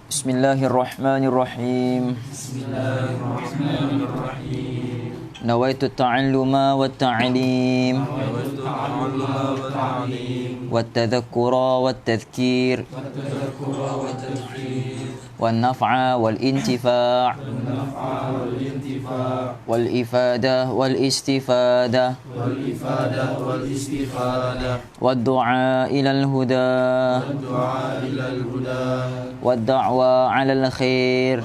Bismillahirrahmanirrahim. Nawaitu ta'alluma wa ta'lim wa tadhakkura wa tadhkir wa naf'a wal intifa' wal ifadah wal istifadah wa du'a ilal huda wa da'wa 'alal khair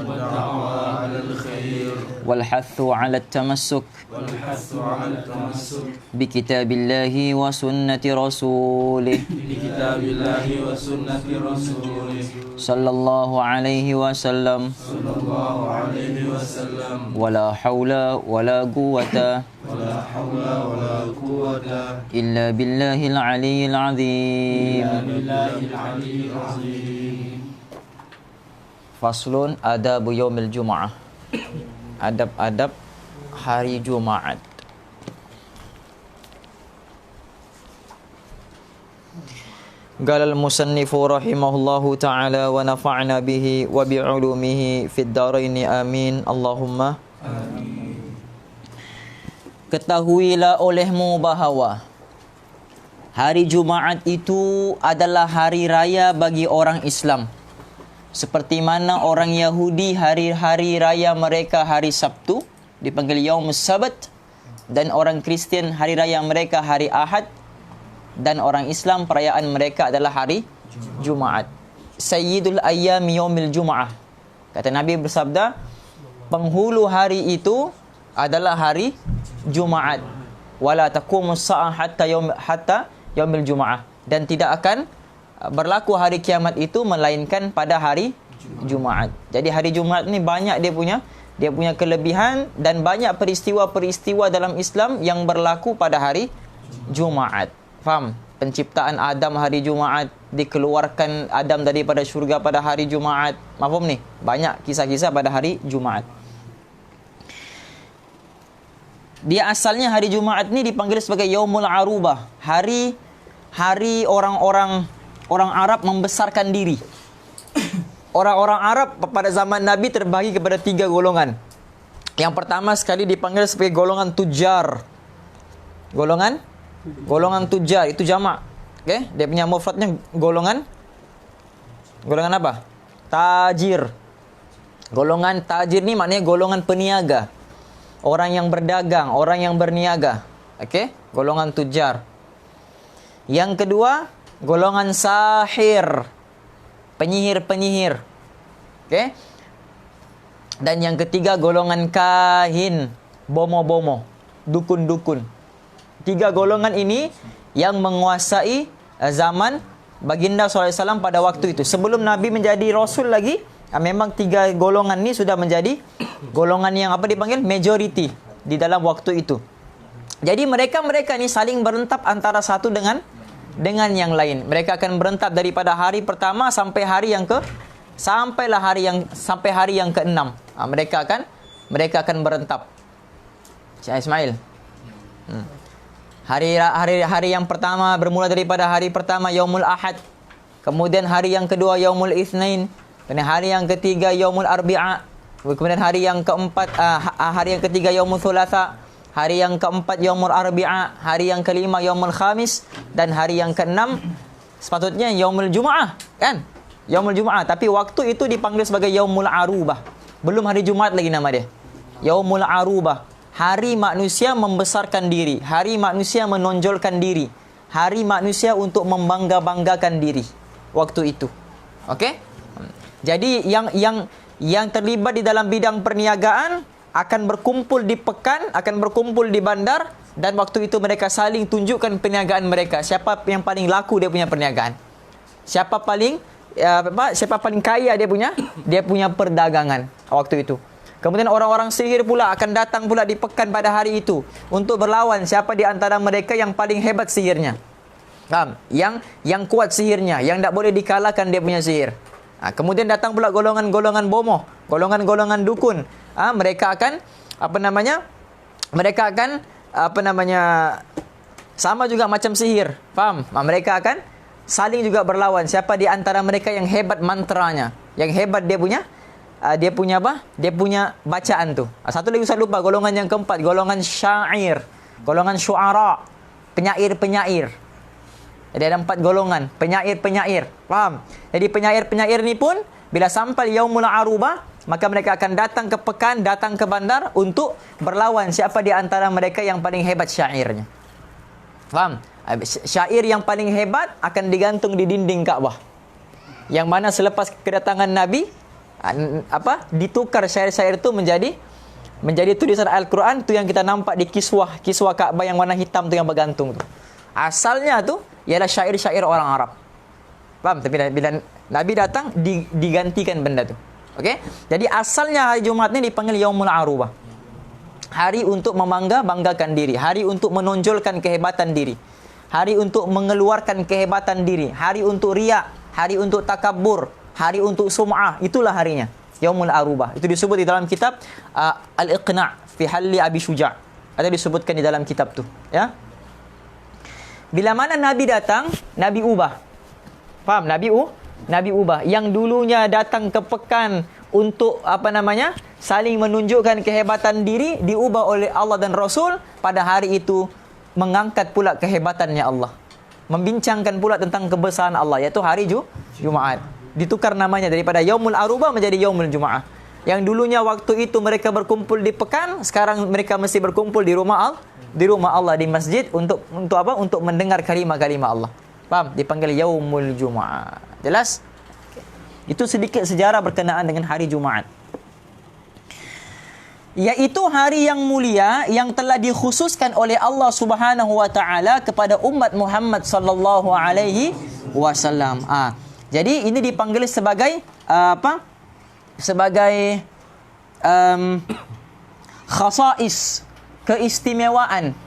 wal hathu 'ala at-tamassuk بكتاب الله وسنة رسوله صلى الله عليه وسلم ولا حول ولا قوة إلا بالله العلي العظيم. Faslun adab yaumil Jum'ah. Adab-adab hari Jumaat. Qala al-musannifu rahimahullahu ta'ala wa nafa'na bihi wa bi'ulumihi fid dharain amin. Allahumma amin. Ketahuilah olehmu bahawa hari Jumaat itu adalah hari raya bagi orang Islam. Seperti mana orang Yahudi hari-hari raya mereka hari Sabtu dipanggil Yaumus Sabat, dan orang Kristian hari raya mereka hari Ahad, dan orang Islam perayaan mereka adalah hari Jumaat. Sayyidul ayyam yaumil Jum'ah. Kata Nabi bersabda, penghulu hari itu adalah hari Jumaat. Wala taqumus sa'ah hatta yaumil Jum'ah. Dan tidak akan berlaku hari kiamat itu melainkan pada hari Jumaat. Jadi hari Jumaat ni banyak dia punya kelebihan, dan banyak peristiwa-peristiwa dalam Islam yang berlaku pada hari Jumaat. Faham? Penciptaan Adam hari Jumaat, dikeluarkan Adam daripada syurga pada hari Jumaat. Mafhum ni? Banyak kisah-kisah pada hari Jumaat. Dia asalnya hari Jumaat ni dipanggil sebagai Yaumul Arubah. Hari orang Arab membesarkan diri. Orang-orang Arab pada zaman Nabi terbagi kepada 3 golongan. Yang pertama sekali dipanggil sebagai golongan tujar. Golongan tujar itu jamak. Okey, dia punya mufradnya golongan apa? Tajir. Golongan tajir ni maknanya golongan peniaga. Orang yang berdagang, orang yang berniaga. Okey, golongan tujar. Yang kedua, golongan sahir. Penyihir. Okey. Dan yang ketiga golongan kahin, bomo-bomo, dukun-dukun. 3 golongan ini yang menguasai zaman baginda SAW pada waktu itu. Sebelum Nabi menjadi Rasul lagi, memang 3 golongan ini sudah menjadi golongan yang apa dipanggil? Majority di dalam waktu itu. Jadi mereka ni saling berentap antara satu dengan yang lain. Mereka akan berentap daripada hari pertama sampai hari yang sampai hari yang ke-6. Mereka akan berentap. Syekh Ismail. Hari yang pertama bermula daripada hari pertama Yaumul Ahad. Kemudian hari yang kedua Yaumul Itsnain. Kemudian hari yang ketiga Yaumul Arbi'a. Kemudian hari yang keempat hari yang ketiga Yaumul Thulatha. Hari yang keempat Yaumul Arbi'a, hari yang kelima Yaumul Khamis, dan hari yang keenam sepatutnya Yaumul Jum'ah, kan? Yaumul Jum'ah, tapi waktu itu dipanggil sebagai Yaumul Arubah. Belum hari Jumaat lagi nama dia. Yaumul Arubah. Hari manusia membesarkan diri, hari manusia menonjolkan diri, hari manusia untuk membangga-banggakan diri waktu itu. Okey? Jadi yang terlibat di dalam bidang perniagaan akan berkumpul di pekan, akan berkumpul di bandar, dan waktu itu mereka saling tunjukkan perniagaan mereka. Siapa yang paling laku dia punya perniagaan. Siapa paling kaya dia punya perdagangan waktu itu. Kemudian orang-orang sihir pula akan datang pula di pekan pada hari itu untuk berlawan siapa di antara mereka yang paling hebat sihirnya. Faham? Yang kuat sihirnya, yang tak boleh dikalahkan dia punya sihir. Kemudian datang pula golongan-golongan bomoh, golongan-golongan dukun. Mereka akan sama juga macam sihir. Faham? Mereka akan saling juga berlawan. Siapa di antara mereka yang hebat mantranya, yang hebat dia punya apa? Dia punya bacaan tu. Satu lagi saya lupa, golongan yang keempat, golongan syair, golongan syuara, penyair-penyair. Jadi ada 4 golongan, penyair-penyair. Faham? Jadi penyair-penyair ni pun bila sampai yaumul arubah, maka mereka akan datang ke pekan, datang ke bandar untuk berlawan siapa di antara mereka yang paling hebat syairnya. Faham? Syair yang paling hebat akan digantung di dinding Kaabah. Yang mana selepas kedatangan Nabi, ditukar syair-syair itu menjadi tulisan Al-Quran tu yang kita nampak di kiswah Kaabah yang warna hitam tu yang bergantung tu. Asalnya tu ialah syair-syair orang Arab. Faham? Tapi bila Nabi datang digantikan benda tu. Okey? Jadi asalnya hari Jumaat ni dipanggil Yaumul Arubah. Hari untuk membanggakan diri, hari untuk menonjolkan kehebatan diri, hari untuk mengeluarkan kehebatan diri, hari untuk riak, hari untuk takabur, hari untuk sum'ah. Itulah harinya, Yaumul Arubah. Itu disebut di dalam kitab Al-Iqna' fi Halli Abi Syuja'. Ada disebutkan di dalam kitab tu, ya. Bila mana Nabi datang, Nabi ubah. Faham? Nabi ubah. Yang dulunya datang ke pekan untuk saling menunjukkan kehebatan diri, diubah oleh Allah dan Rasul pada hari itu mengangkat pula kehebatannya Allah. Membincangkan pula tentang kebesaran Allah, iaitu hari Jumaat. Ditukar namanya daripada Yaumul Arubah menjadi Yaumul Jumaah. Yang dulunya waktu itu mereka berkumpul di pekan, sekarang mereka mesti berkumpul di rumah Allah, di masjid untuk apa? Untuk mendengar kalimah-kalimah Allah. Faham? Dipanggil Yaumul Jumaah. Jelas? Itu sedikit sejarah berkenaan dengan hari Jumaat. Iaitu hari yang mulia yang telah dikhususkan oleh Allah Subhanahu wa taala kepada umat Muhammad sallallahu alaihi wasallam. Jadi ini dipanggil sebagai Sebagai khasais, keistimewaan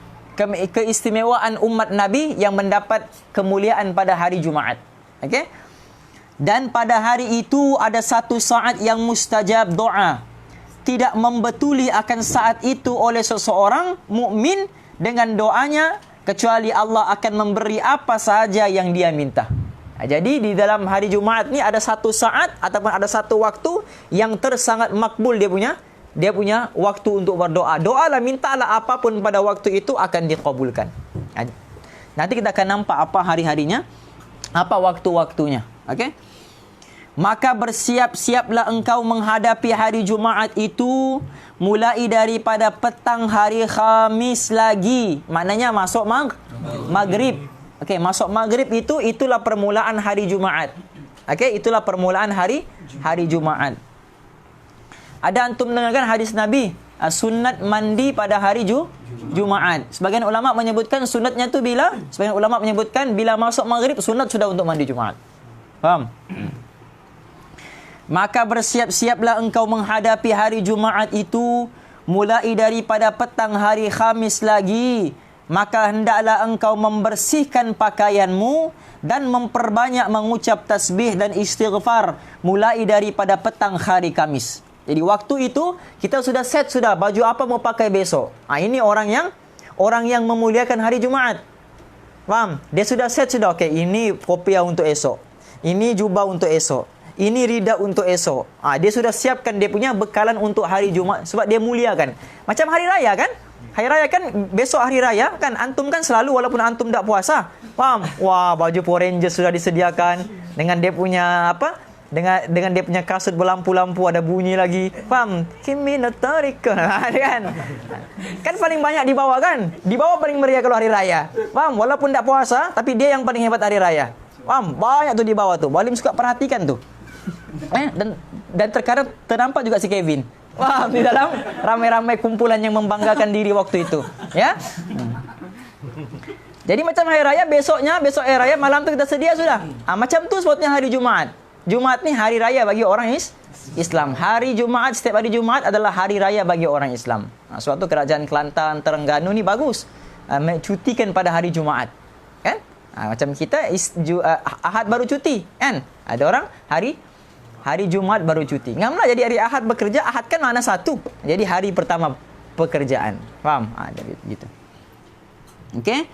umat Nabi yang mendapat kemuliaan pada hari Jumaat. Okey? Dan pada hari itu ada satu saat yang mustajab doa. Tidak membetuli akan saat itu oleh seseorang mukmin dengan doanya kecuali Allah akan memberi apa sahaja yang dia minta. Jadi di dalam hari Jumaat ni ada satu saat ataupun ada satu waktu yang tersangat makbul dia punya waktu untuk berdoa. Doalah, mintalah apapun pada waktu itu akan dikabulkan. Nanti kita akan nampak apa hari-harinya, apa waktu-waktunya. Okey? Maka bersiap-siaplah engkau menghadapi hari Jumaat itu mulai daripada petang hari Khamis lagi. Maknanya masuk maghrib. Okey, masuk maghrib itulah permulaan hari Jumaat. Okey, itulah permulaan hari Jumaat. Ada antum mendengarkan hadis Nabi, sunat mandi pada hari Jumaat. Sebagian ulama menyebutkan sunatnya tu sebagian ulama menyebutkan bila masuk maghrib sunat sudah untuk mandi Jumaat. Faham? Maka bersiap-siaplah engkau menghadapi hari Jumaat itu mulai daripada petang hari Khamis lagi. Maka hendaklah engkau membersihkan pakaianmu dan memperbanyak mengucap tasbih dan istighfar mulai daripada petang hari Khamis. Jadi waktu itu kita sudah set baju apa mau pakai besok. Ini orang yang memuliakan hari Jumaat. Faham? Dia sudah set okey, ini kopiah untuk esok. Ini jubah untuk esok. Ini rida untuk esok. Dia sudah siapkan dia punya bekalan untuk hari Jumaat sebab dia muliakan. Macam hari raya kan? Hari raya kan besok hari raya kan, antum kan selalu walaupun antum tak puasa. Faham? Wah, baju Power Rangers sudah disediakan dengan dia punya dengan dia punya kasut berlampu-lampu, ada bunyi lagi. Faham? Kiminatarika. Kan paling banyak dibawa kan? Dibawa paling meriah kalau hari raya. Faham? Walaupun tak puasa tapi dia yang paling hebat hari raya. Faham? Banyak tu dibawa tu. Balim suka perhatikan tu. Dan terkadang ternampak juga si Kevin. Wah, di dalam ramai-ramai kumpulan yang membanggakan diri waktu itu, ya. Jadi macam hari raya, besok hari raya, malam tu kita sedia sudah. Macam tu sebabnya hari Jumaat. Jumaat ni hari raya bagi orang Islam. Hari Jumaat, setiap hari Jumaat adalah hari raya bagi orang Islam. Sebab tu kerajaan Kelantan, Terengganu ni bagus cutikan pada hari Jumaat, kan? Macam kita Ahad baru cuti, kan? Ada orang hari Jumaat baru cuti. Ngamlah jadi hari Ahad bekerja. Ahad kan makna satu. Jadi hari pertama pekerjaan. Faham? Jadi gitu. Okey.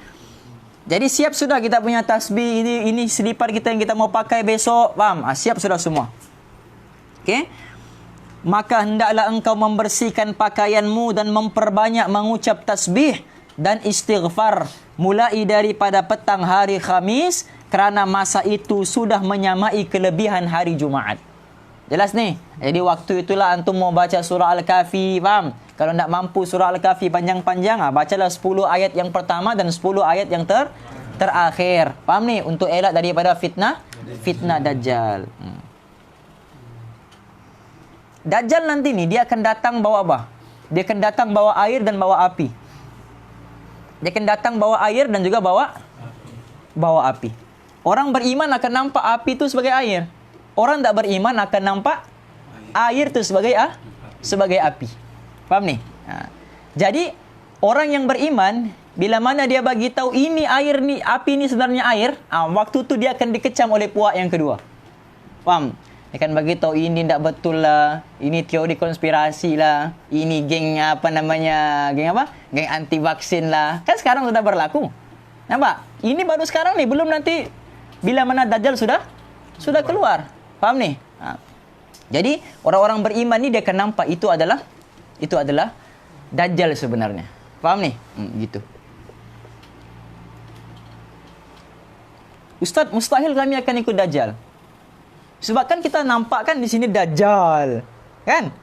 Jadi siap sudah kita punya tasbih, ini selipar kita yang kita mau pakai besok, faham? Siap sudah semua. Okey? Maka hendaklah engkau membersihkan pakaianmu dan memperbanyak mengucap tasbih dan istighfar mulai daripada petang hari Khamis, kerana masa itu sudah menyamai kelebihan hari Jumaat. Jelas ni? Jadi waktu itulah antum mau baca surah Al-Kahfi, faham? Kalau tak mampu surah Al-Kahfi panjang-panjang, bacalah 10 ayat yang pertama dan 10 ayat yang terakhir. Faham ni? Untuk elak daripada fitnah Dajjal. Dajjal nanti ni dia akan datang bawa apa? Dia akan datang bawa air dan bawa api. Dia akan datang bawa air dan juga bawa api. Orang beriman akan nampak api itu sebagai air. Orang tak beriman akan nampak air itu sebagai api. Faham ni? Jadi orang yang beriman, bila mana dia bagi tahu ini air ni, api ni sebenarnya air, waktu tu dia akan dikecam oleh puak yang kedua. Faham? Dia akan bagi tahu ini tak betul lah, ini teori konspirasi lah, ini geng geng anti vaksin lah. Kan sekarang sudah berlaku. Nampak? Ini baru sekarang ni, belum nanti bila mana Dajjal sudah keluar. Faham ni? Jadi orang-orang beriman ni dia akan nampak itu adalah Dajjal sebenarnya. Faham ni? Gitu. Ustaz, mustahil kami akan ikut Dajjal. Sebab kan kita nampak kan di sini Dajjal. Kan?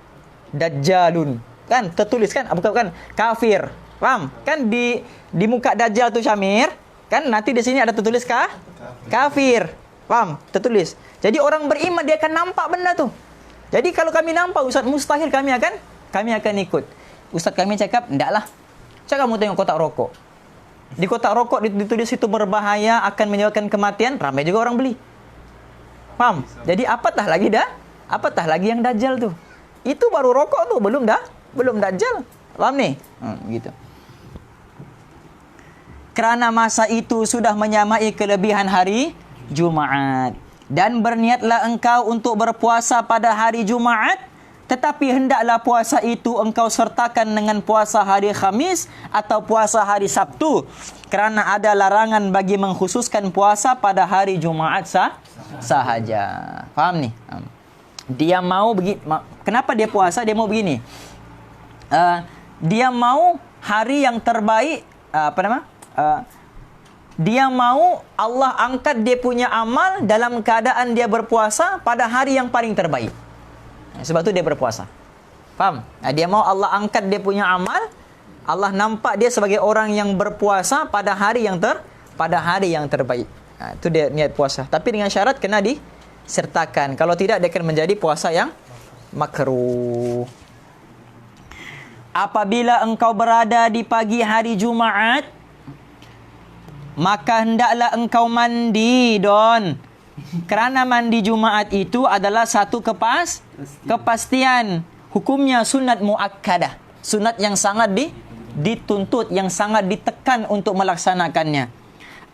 Dajjalun. Kan? Tertulis kan? Bukan. Kafir. Faham? Kan di muka Dajjal tu Syamir. Kan? Nanti di sini ada tertulis kafir. Faham? Tertulis. Jadi orang beriman dia akan nampak benda tu. Jadi kalau kami nampak Ustaz, mustahil kami akan ikut. Ustaz kami cakap, endaklah. Cakap kamu tengok kotak rokok. Di kotak rokok ditulis itu berbahaya, akan menyebabkan kematian, ramai juga orang beli. Faham? Jadi apatah lagi yang Dajjal tu. Itu baru rokok tu, belum Dajjal. Faham ni? Gitu. Kerana masa itu sudah menyamai kelebihan hari Jumaat. Dan berniatlah engkau untuk berpuasa pada hari Jumaat, tetapi hendaklah puasa itu engkau sertakan dengan puasa hari Khamis atau puasa hari Sabtu, kerana ada larangan bagi mengkhususkan puasa pada hari Jumaat sahaja. Faham ni? Dia mau begini. Kenapa dia puasa? Dia mau begini. Dia mau hari yang terbaik. Dia mau Allah angkat dia punya amal dalam keadaan dia berpuasa pada hari yang paling terbaik. Sebab tu dia berpuasa. Faham? Dia mau Allah angkat dia punya amal, Allah nampak dia sebagai orang yang berpuasa pada hari yang terbaik. Itu dia niat puasa. Tapi dengan syarat kena disertakan. Kalau tidak dia akan menjadi puasa yang makruh. Apabila engkau berada di pagi hari Jumaat, maka hendaklah engkau mandi, Don. Kerana mandi Jumaat itu adalah satu kepastian. Hukumnya sunat muakkadah. Sunat yang sangat dituntut, yang sangat ditekan untuk melaksanakannya.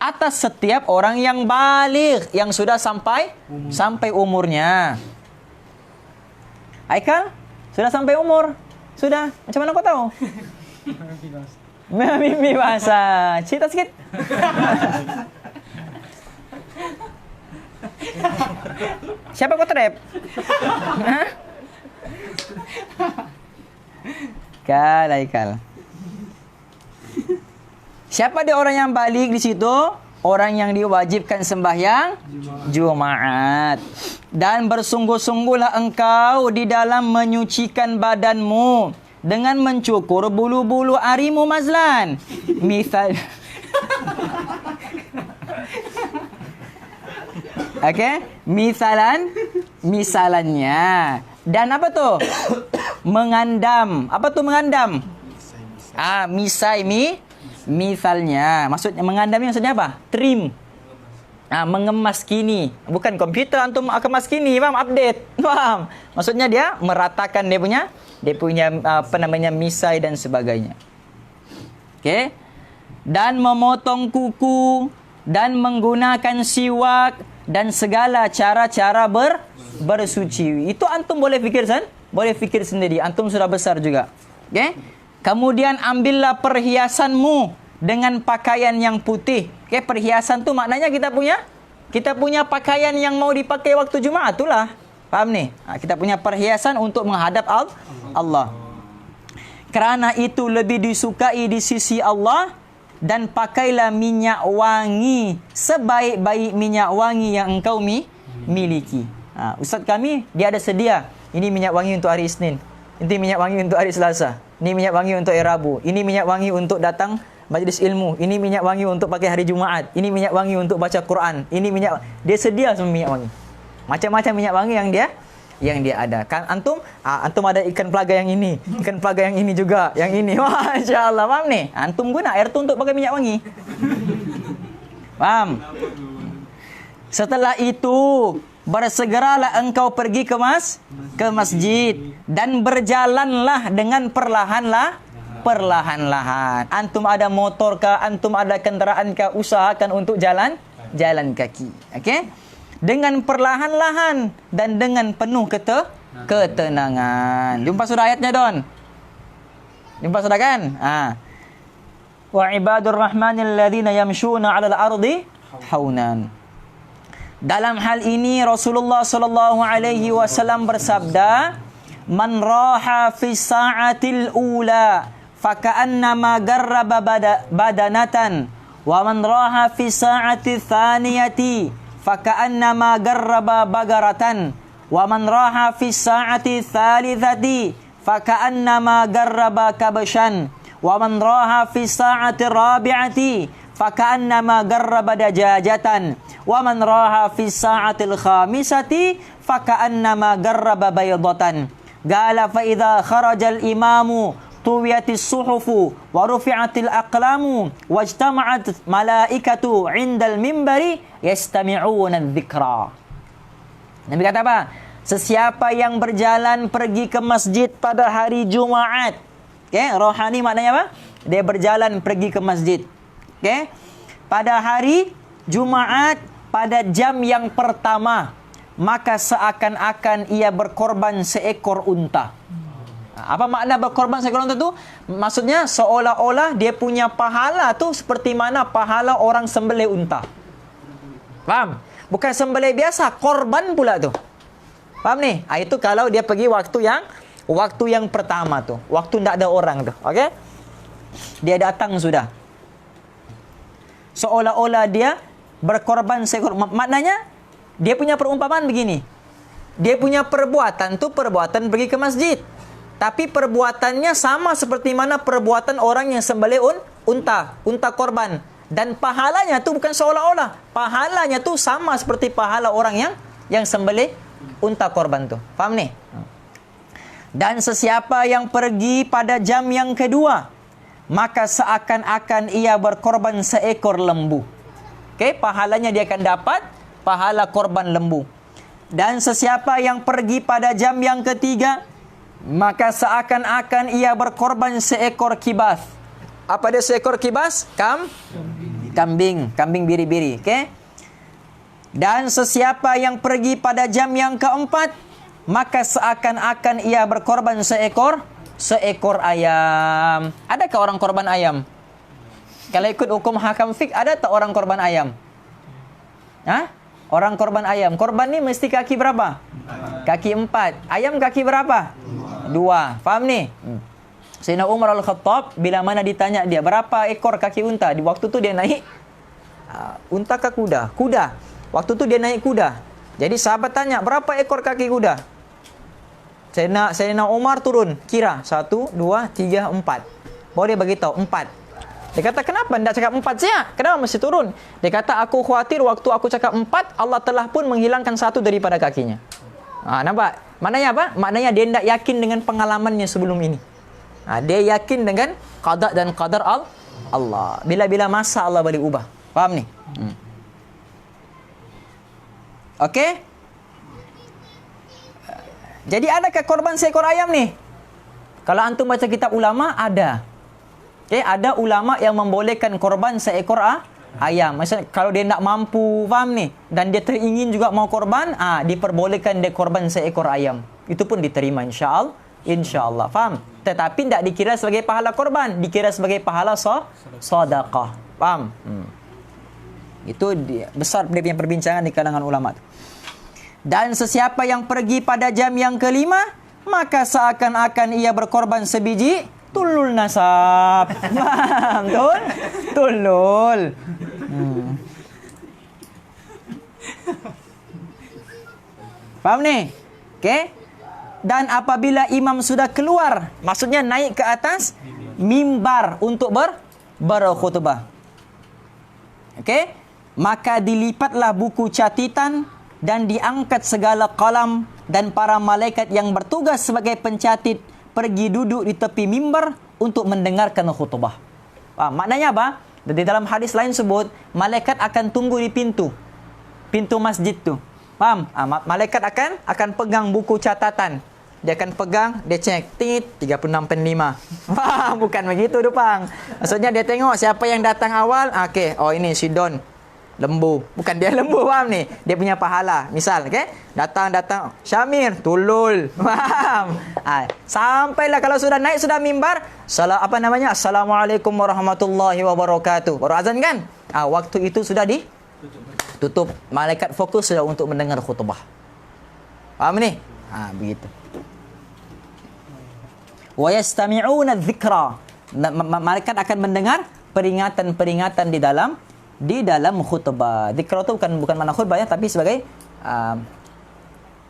Atas setiap orang yang baligh, yang sudah sampai umurnya. Aikal, sudah sampai umur? Sudah? Macam mana kau tahu? Mimpi bahasa. Cerita sikit. Siapa kau trap? Aikal. Siapa dia orang yang balik di situ? Orang yang diwajibkan sembahyang Jumaat. Dan bersungguh-sungguhlah engkau di dalam menyucikan badanmu dengan mencukur bulu-bulu arimu mazlan. Okey, misalannya. Dan apa tu? Mengandam. Apa tu mengandam? Misalnya. Maksudnya mengandam ni maksudnya apa? Trim. Mengemas kini. Bukan komputer antum kemas kini, faham? Update. Faham? Maksudnya dia meratakan dia punya misai dan sebagainya. Okey. Dan memotong kuku dan menggunakan siwak dan segala cara-cara bersuci. Itu antum boleh fikir sendiri. Antum sudah besar juga. Okey? Kemudian ambillah perhiasanmu dengan pakaian yang putih. Okay, perhiasan tu maknanya kita punya pakaian yang mau dipakai waktu Jumaat itulah. Faham ni? Kita punya perhiasan untuk menghadap Allah. Kerana itu lebih disukai di sisi Allah, dan pakailah minyak wangi sebaik-baik minyak wangi yang engkau miliki. Ustaz kami dia ada sedia. Ini minyak wangi untuk hari Isnin. Ini minyak wangi untuk hari Selasa. Ini minyak wangi untuk hari Rabu. Ini minyak wangi untuk datang majlis ilmu. Ini minyak wangi untuk pakai hari Jumaat. Ini minyak wangi untuk baca Quran. Ini minyak, dia sedia semua minyak wangi. Macam-macam minyak wangi yang dia ada. Kan antum ada ikan pelaga yang ini, ikan pelaga yang ini juga, yang ini. Masya-Allah, faham ni? Antum guna air tu untuk pakai minyak wangi. Faham? Setelah itu, bersegeralah engkau pergi ke masjid dan berjalanlah dengan perlahan-lahan. Antum ada motor kah, antum ada kenderaan kah, usahakan untuk jalan kaki. Okey? Dengan perlahan-lahan dan dengan penuh ketenangan. Jumpa sudah ayatnya, Don? Jumpa sudah kan? Wa ibadur rahmanil ladzina yamshuna 'alal ardi haunan. Dalam hal ini Rasulullah sallallahu alaihi wasallam bersabda, "Man raha fi sa'atil ula faka'annama garraba badanatan, wa man raha fi sa'ati thaniyati faka'annama garraba bagaratan, wa man raha fi sa'ati thalithati faka'annama garraba kabshan, wa man raha fi sa'ati rabi'ati faka'annama garraba dajajatan, wa man raha fi sa'atil khamisati faka'annama garraba baydatan." Qala fa idza kharajal imamu tuwiyatis suhufu wa rufi'atil aqlamu wajtama'at malaikatu 'indal minbari yastami'una adh-dhikra. Nabi kata apa? Sesiapa yang berjalan pergi ke masjid pada hari Jumaat. Okey, rohani maknanya apa? Dia berjalan pergi ke masjid. Okey. Pada hari Jumaat pada jam yang pertama, maka seakan-akan ia berkorban seekor unta. Apa makna berkorban seekor unta tu? Maksudnya seolah-olah dia punya pahala tu seperti mana pahala orang sembelih unta. Faham? Bukan sembelih biasa, korban pula tu. Faham ni? Itu kalau dia pergi waktu yang pertama tu, waktu tak ada orang tu. Okey? Dia datang sudah. Seolah-olah dia berkorban seekor. Maknanya dia punya perumpamaan begini. Dia punya perbuatan tu perbuatan pergi ke masjid. Tapi perbuatannya sama seperti mana perbuatan orang yang sembelih unta korban. Dan pahalanya tu bukan seolah-olah. Pahalanya tu sama seperti pahala orang yang sembelih unta korban tu. Faham ni? Dan sesiapa yang pergi pada jam yang kedua, maka seakan-akan ia berkorban seekor lembu. Okey, pahalanya dia akan dapat pahala korban lembu. Dan sesiapa yang pergi pada jam yang ketiga, maka seakan-akan ia berkorban seekor kibas. Apa dia seekor kibas? Kambing biri-biri. Okey. Dan sesiapa yang pergi pada jam yang keempat, maka seakan-akan ia berkorban seekor ayam. Adakah orang korban ayam? Kalau ikut hukum hakam fik, ada tak orang korban ayam? Orang korban ayam. Korban ni mesti kaki berapa? Kaki 4. Ayam kaki berapa? 2. Faham ni? Sayyidina Umar Al-Khattab bila mana ditanya dia berapa ekor kaki unta, di waktu tu dia naik unta ke kuda? Kuda. Waktu tu dia naik kuda. Jadi sahabat tanya, berapa ekor kaki kuda? Sayyidina Umar turun, kira 1, 2, 3, 4. Baru dia beritahu 4. Dia kata, kenapa tidak cakap 4 saja? Kenapa mesti turun? Dia kata, aku khawatir waktu aku cakap 4, Allah telah pun menghilangkan 1 daripada kakinya. Nampak? Maknanya apa? Maknanya dia tidak yakin dengan pengalamannya sebelum ini. Dia yakin dengan qada dan qadar Allah. Bila-bila masa Allah boleh ubah. Faham ni? Okey? Jadi adakah korban seekor ayam ni? Kalau antum baca kitab ulama, ada. Okay, ada ulama yang membolehkan korban seekor ayam. Maksudnya kalau dia tak mampu, faham ni, dan dia teringin juga mau korban, diperbolehkan dia korban seekor ayam. Itu pun diterima insya-Allah. Faham? Tetapi tidak dikira sebagai pahala korban, dikira sebagai pahala sedekah. Faham? Itu besar dia punya perbincangan di kalangan ulama. Dan sesiapa yang pergi pada jam yang kelima, maka seakan-akan ia berkorban sebiji tulul nasab. Betul? Tulul. Faham ni? Okey? Dan apabila imam sudah keluar, maksudnya naik ke atas mimbar untuk berkhutbah. Okey? Maka dilipatlah buku catatan dan diangkat segala kalam, dan para malaikat yang bertugas sebagai pencatat pergi duduk di tepi mimbar untuk mendengarkan khutbah. Maknanya apa? Di dalam hadis lain sebut, malaikat akan tunggu di pintu masjid tu. Faham? Malaikat akan pegang buku catatan. Dia akan pegang, dia cek, tit 36.5. Bukan begitu Dupang. Maksudnya dia tengok siapa yang datang awal. Okey, oh ini si Don. Lembu. Bukan dia lembu, faham ni? Dia punya pahala. Misal, okey? Datang. Syamir, tulul. Faham? Sampailah kalau sudah naik, sudah mimbar. Assalamualaikum warahmatullahi wabarakatuh. Baru azan kan? Waktu itu sudah ditutup. Malaikat fokus sudah untuk mendengar khutbah. Faham ni? Begitu. Wa yastami'una dzikra. Malaikat akan mendengar peringatan-peringatan di dalam khutbah. Dzikra itu bukan makna khutbah ya, tapi sebagai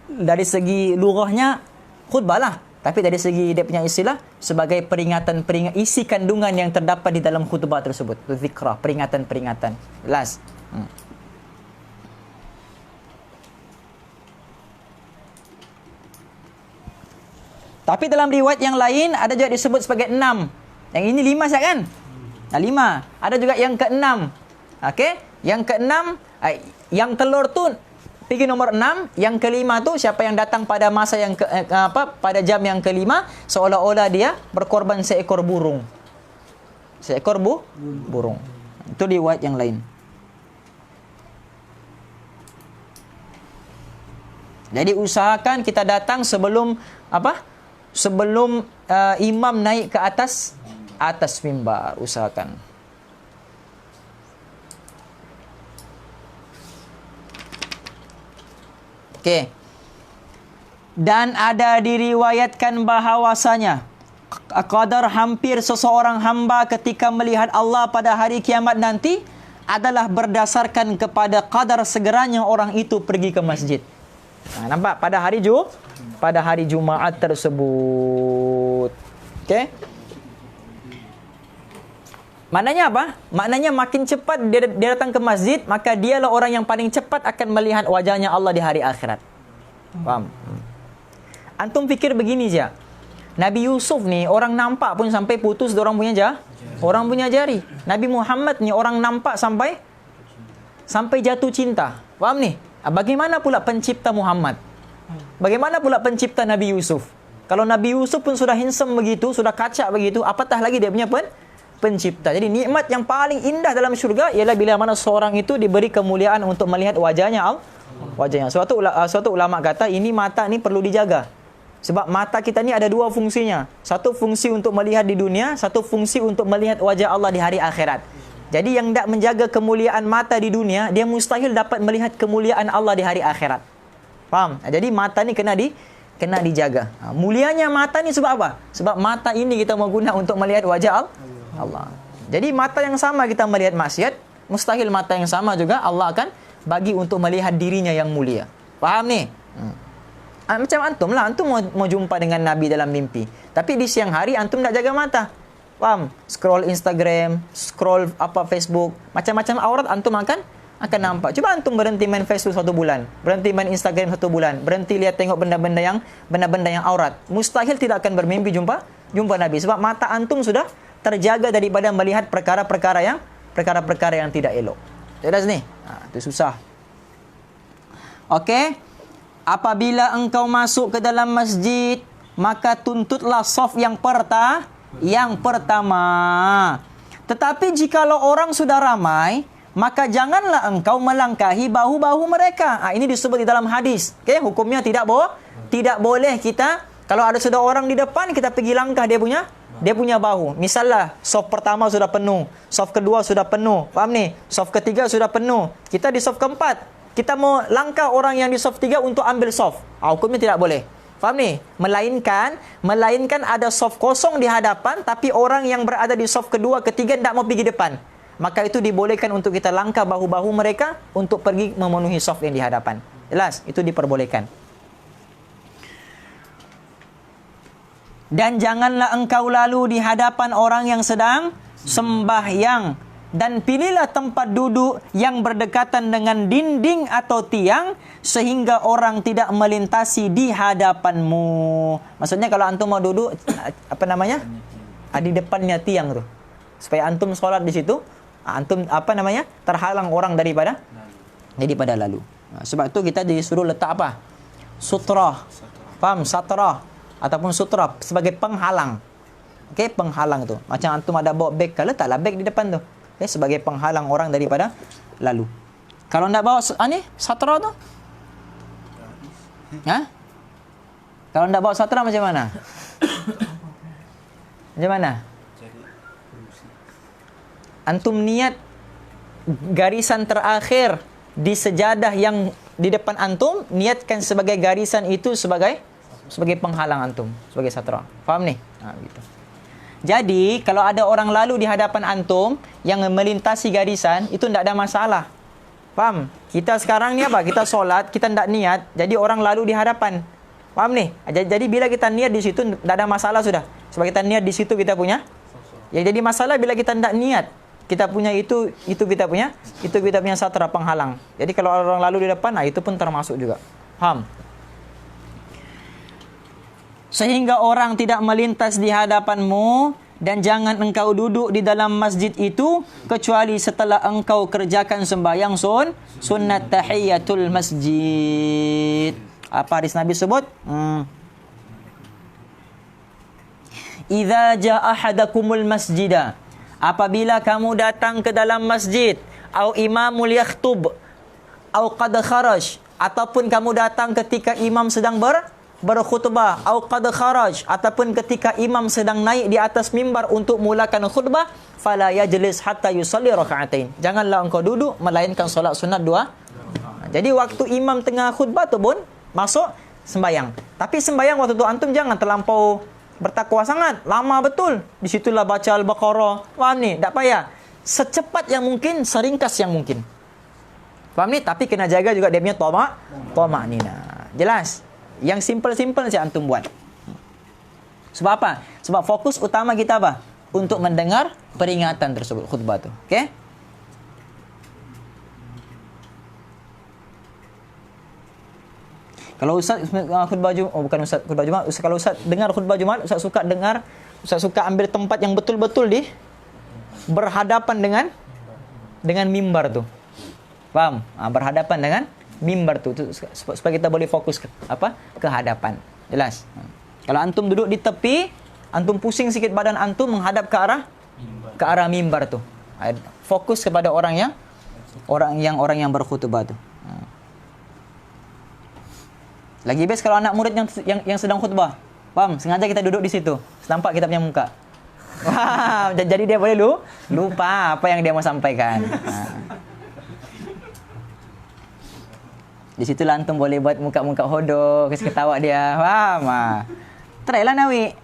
dari segi lughahnya khutbah lah, tapi dari segi dia punya istilah sebagai peringatan isi kandungan yang terdapat di dalam khutbah tersebut. Dzikra, peringatan-peringatan. Jelas. Tapi dalam riwayat yang lain ada juga disebut sebagai 6. Yang ini 5 saja kan? 5. Ada juga yang ke-6. Okey? Yang ke-6, yang telur tu pergi nombor 6, yang ke-5 tu siapa yang datang pada masa yang pada jam yang ke-5 seolah-olah dia berkorban seekor burung. Seekor burung. Itu riwayat yang lain. Jadi usahakan kita datang sebelum Sebelum imam naik ke atas mimbar, usahakan. Okey. Dan ada diriwayatkan bahawasanya qadar hampir seseorang hamba ketika melihat Allah pada hari kiamat nanti adalah berdasarkan kepada qadar segeranya orang itu pergi ke masjid. Nampak pada hari Jumaat tersebut. Okey. Maknanya apa? Maknanya makin cepat dia datang ke masjid, maka dialah orang yang paling cepat akan melihat wajahnya Allah di hari akhirat. Faham? Antum fikir begini je. Nabi Yusuf ni orang nampak pun sampai putus orang punya jari. Nabi Muhammad ni orang nampak sampai jatuh cinta. Faham ni? Bagaimana pula pencipta Muhammad? Bagaimana pula pencipta Nabi Yusuf? Kalau Nabi Yusuf pun sudah handsome begitu, sudah kacak begitu, apatah lagi dia punya pencipta. Jadi nikmat yang paling indah dalam syurga ialah bila mana seorang itu diberi kemuliaan untuk melihat wajahnya. Suatu ulama kata ini mata ni perlu dijaga. Sebab mata kita ni ada dua fungsinya. Satu fungsi untuk melihat di dunia, satu fungsi untuk melihat wajah Allah di hari akhirat. Jadi yang tak menjaga kemuliaan mata di dunia, dia mustahil dapat melihat kemuliaan Allah di hari akhirat. Faham? Jadi mata ni kena dijaga. Mulianya mata ni sebab apa? Sebab mata ini kita mau guna untuk melihat wajah Allah. Jadi mata yang sama kita melihat maksiat, mustahil mata yang sama juga Allah akan bagi untuk melihat dirinya yang mulia. Faham ni? Macam antum lah, antum mau jumpa dengan Nabi dalam mimpi. Tapi di siang hari antum tak jaga mata. Faham? Scroll Instagram, scroll Facebook, macam-macam aurat antum akan nampak. Cuba antum berhenti main Facebook 1 bulan, berhenti main Instagram 1 bulan, berhenti lihat tengok benda-benda yang aurat. Mustahil tidak akan bermimpi jumpa Nabi sebab mata antum sudah terjaga daripada melihat perkara-perkara yang tidak elok. Jelas ni? Itu susah. Okey. Apabila engkau masuk ke dalam masjid, maka tuntutlah saf yang pertama. Tetapi jikalau orang sudah ramai, maka janganlah engkau melangkahi bahu-bahu mereka. Ini disebut di dalam hadis. Okey, hukumnya tidak boleh kita kalau ada sudah orang di depan kita pergi langkah dia punya dia punya bahu. Misalnya soft pertama sudah penuh, soft kedua sudah penuh. Faham ni? Soft ketiga sudah penuh. Kita di soft keempat. Kita mau langkah orang yang di soft 3 untuk ambil soft. Hukumnya tidak boleh. Faham ni? Melainkan ada soft kosong di hadapan, tapi orang yang berada di soft kedua, ketiga tidak mau pergi depan. Maka itu dibolehkan untuk kita langkah bahu-bahu mereka untuk pergi memenuhi soft yang di hadapan. Jelas? Itu diperbolehkan. Dan janganlah engkau lalu di hadapan orang yang sedang sembahyang, dan pilihlah tempat duduk yang berdekatan dengan dinding atau tiang sehingga orang tidak melintasi di hadapanmu. Maksudnya kalau antum mau duduk di depannya tiang tu, supaya antum solat di situ, antum terhalang orang daripada lalu. Sebab itu kita disuruh letak apa? Sutra. Faham? Satra ataupun sutra sebagai penghalang. Okey, penghalang tu. Macam antum ada bawa beg, letaklah beg di depan tu. Okay, sebagai penghalang orang daripada lalu. Kalau nak bawa satra tu? Kalau nak bawa satra macam mana? Macam mana? Antum niat garisan terakhir di sejadah yang di depan antum, niatkan sebagai garisan itu sebagai penghalang antum, sebagai satra. Faham ni? Gitu. Jadi, kalau ada orang lalu di hadapan antum yang melintasi garisan, itu tidak ada masalah. Faham? Kita sekarang ni apa? Kita solat, kita tidak niat, jadi orang lalu di hadapan. Faham ni? Jadi, bila kita niat di situ, tidak ada masalah sudah. Sebab kita niat di situ kita punya. Ya, jadi masalah bila kita tidak niat, kita punya itu kita punya satra penghalang. Jadi, kalau orang lalu di depan, itu pun termasuk juga. Faham? Sehingga orang tidak melintas di hadapanmu, dan jangan engkau duduk di dalam masjid itu kecuali setelah engkau kerjakan sembahyang sunnat tahiyatul masjid. Apa hadis Nabi sebut? Idza jaa ahadakumul masjida, apabila kamu datang ke dalam masjid, au imamul yakhtub, au qad kharaj, ataupun kamu datang ketika imam sedang berkhutbah, au qad kharaj, ataupun ketika imam sedang naik di atas mimbar untuk mulakan khutbah, fala yajlis hatta yusalli raka'atain. Janganlah engkau duduk melainkan solat sunat 2. Jadi waktu imam tengah khutbah tu pun masuk sembayang. Tapi sembayang waktu tu antum jangan terlampau bertakwa sangat, lama betul. Di situlah baca Al-Baqarah. Faham ni? Tak payah. Secepat yang mungkin, seringkas yang mungkin. Faham ni? Tapi kena jaga juga dia punya tomak nina. Jelas? Yang simple-simple saja antum buat. Sebab apa? Sebab fokus utama kita apa? Untuk mendengar peringatan tersebut, khutbah tu. Okey? Kalau Ustaz khutbah Jumaat, khutbah Jumaat, kalau Ustaz dengar khutbah Jumaat, Ustaz suka ambil tempat yang betul-betul di berhadapan dengan mimbar tu. Faham? Berhadapan dengan mimbar tu supaya kita boleh fokus ke hadapan. Jelas? Kalau antum duduk di tepi, antum pusing sikit badan antum menghadap ke arah mimbar tu. Fokus kepada orang yang berkhutbah tu. Lagi best kalau anak murid yang sedang khutbah. Faham? Sengaja kita duduk di situ. Nampak kita punya muka. Wah, jadi dia boleh lupa apa yang dia mau sampaikan. Di situlah antum boleh buat muka-muka hodoh, kasi ketawa dia. Faham? Try lah Nawi.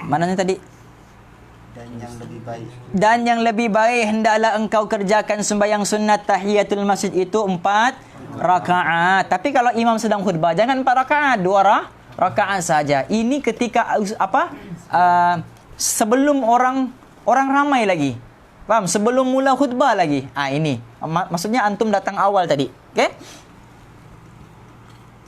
Mananya tadi? Dan yang lebih baik hendaklah engkau kerjakan sembahyang sunat tahiyatul masjid itu 4 rakaat. Tapi kalau imam sedang khutbah, jangan 4 rakaat, 2 rakaat saja. Ini ketika sebelum orang ramai lagi. Faham? Sebelum mula khutbah lagi. Ini. Maksudnya antum datang awal tadi. Okey?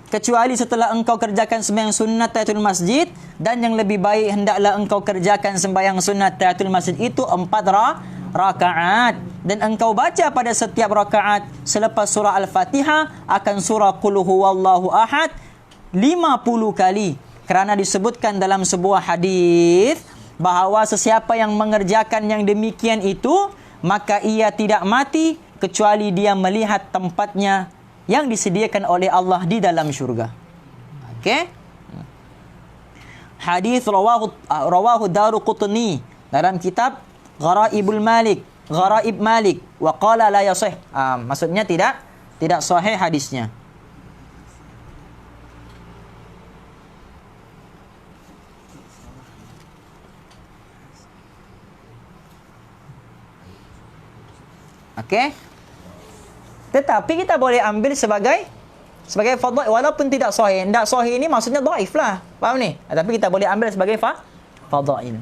Kecuali setelah engkau kerjakan sembahyang sunat tahiyatul masjid, dan yang lebih baik hendaklah engkau kerjakan sembahyang sunat tahiyatul masjid itu 4 rakaat, dan engkau baca pada setiap rakaat selepas surah Al-Fatihah akan surah Qul huwallahu ahad 50 kali. Kerana disebutkan dalam sebuah hadis bahawa sesiapa yang mengerjakan yang demikian itu, maka ia tidak mati kecuali dia melihat tempatnya yang disediakan oleh Allah di dalam syurga. Okey? hadis rawahu Daruqutni dalam kitab Gharaib Malik wa qala la yasih. Maksudnya tidak sahih hadisnya. Okey. Tetapi kita boleh ambil sebagai fadhail walaupun tidak sahih. Tidak sahih ini maksudnya dhaif lah. Faham ni? Tapi kita boleh ambil sebagai fadhail.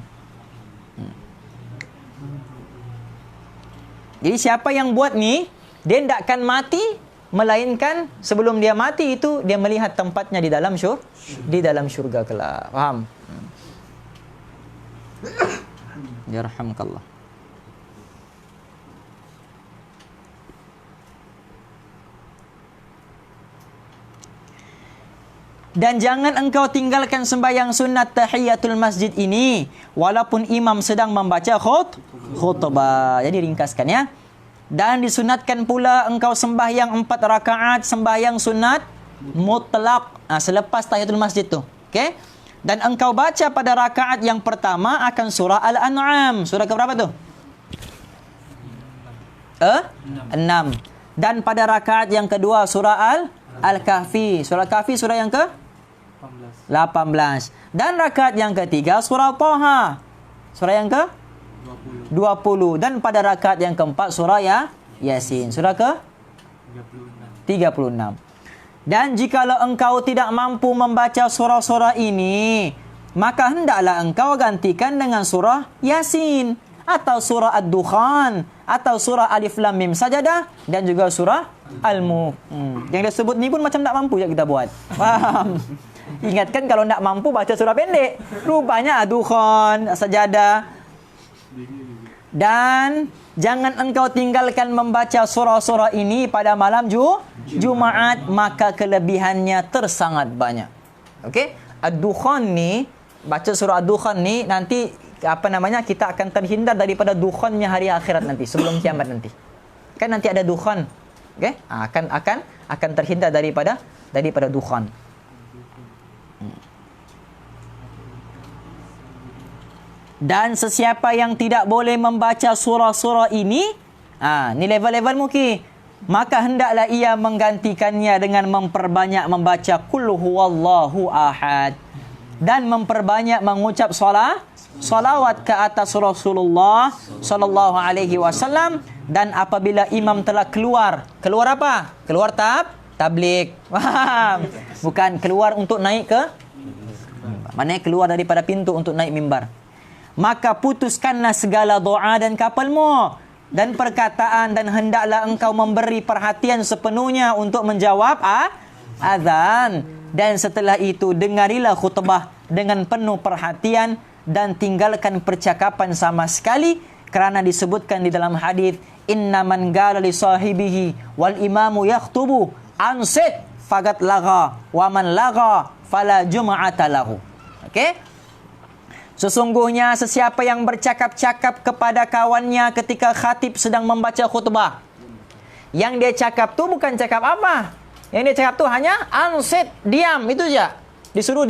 Jadi siapa yang buat ni, dia tidak akan mati melainkan sebelum dia mati itu dia melihat tempatnya di dalam syurga kelak. Faham? Yarhamkallah. Dan jangan engkau tinggalkan sembahyang sunat tahiyatul masjid ini walaupun imam sedang membaca khutbah. Jadi ringkaskan ya. Dan disunatkan pula engkau sembahyang 4 rakaat sembahyang sunat mutlak selepas tahiyatul masjid tu. Okey? Dan engkau baca pada rakaat yang pertama akan surah Al-An'am. Surah ke berapa tu? 6. Dan pada rakaat yang kedua surah Al-Kahfi. Surah Al-Kahfi surah yang ke 18. Dan rakaat yang ketiga surah Taha. Surah yang ke 20. Dan pada rakaat yang keempat surah Yasin. Surah ke 36. Dan jikalau engkau tidak mampu membaca surah-surah ini, maka hendaklah engkau gantikan dengan surah Yasin atau surah Ad-Dukhan atau surah Alif Lam Mim Sajadah dan juga surah Al-Mulk. Yang dia sebut ni pun macam tak mampu je kita buat. Faham? Ingatkan kalau tak mampu baca surah pendek. Rupanya Ad-Dukhan, Sajadah. Dan jangan engkau tinggalkan membaca surah-surah ini pada malam Jumaat, maka kelebihannya tersangat banyak. Okey? Ad-Dukhan ni, baca surah Ad-Dukhan ni nanti kita akan terhindar daripada dukhannya hari akhirat nanti, sebelum kiamat nanti. Kan nanti ada dukhan. Okey? Akan terhindar daripada dukhan. Dan sesiapa yang tidak boleh membaca surah-surah ini, ni level-level muki, maka hendaklah ia menggantikannya dengan memperbanyak membaca Qul huwallahu ahad dan memperbanyak mengucap salawat ke atas Rasulullah sallallahu alaihi wasallam. Dan apabila imam telah keluar apa? Keluar tabligh. Faham? Bukan keluar untuk naik ke maknanya keluar daripada pintu untuk naik mimbar. Maka putuskanlah segala doa dan kapalmu dan perkataan, dan hendaklah engkau memberi perhatian sepenuhnya untuk menjawab azan. Dan setelah itu dengarilah khutbah dengan penuh perhatian dan tinggalkan percakapan sama sekali, kerana disebutkan di dalam hadis, innaman qala li sahibihi wal imamu yakhtubu ansit fagat lagha wa man lagha fala jum'ata lahu. Okey? Sesungguhnya sesiapa yang bercakap-cakap kepada kawannya ketika khatib sedang membaca khutbah, yang dia cakap tu bukan cakap apa. Yang dia cakap tu hanya ansit, diam, itu saja. Disuruh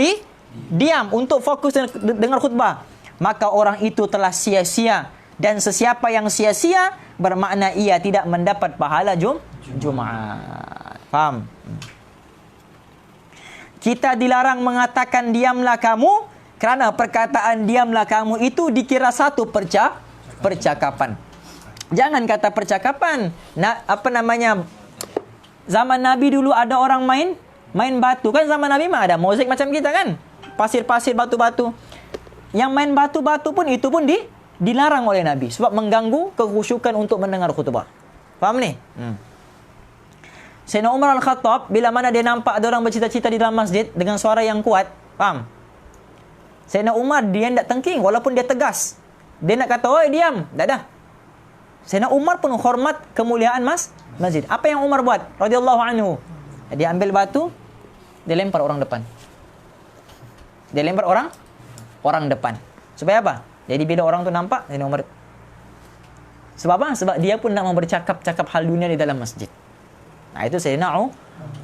diam untuk fokus dengar khutbah. Maka orang itu telah sia-sia. Dan sesiapa yang sia-sia bermakna ia tidak mendapat pahala Jumaat. Faham? Kita dilarang mengatakan diamlah kamu, kerana perkataan diamlah kamu itu dikira satu percakapan. Jangan kata percakapan. Zaman Nabi dulu ada orang main batu. Kan zaman Nabi mah ada muzik macam kita kan. Pasir-pasir, batu-batu. Yang main batu-batu pun itu pun dilarang oleh Nabi. Sebab mengganggu kekhusyukan untuk mendengar khutbah. Faham ni? Sayyidina Umar Al-Khattab, bila mana dia nampak ada orang bercita-cita di dalam masjid dengan suara yang kuat. Faham? Sayyidina Umar dia tak tengking walaupun dia tegas. Dia nak kata, "Oi, diam." Dah. Sayyidina Umar pun hormat kemuliaan masjid. Apa yang Umar buat? Radhiyallahu anhu. Dia ambil batu, dia lempar orang depan. Orang depan. Supaya apa? Jadi bila orang tu nampak, Sayyidina Umar. Sebab apa? Sebab dia pun nak bercakap-cakap hal dunia di dalam masjid. Itu Sayyidina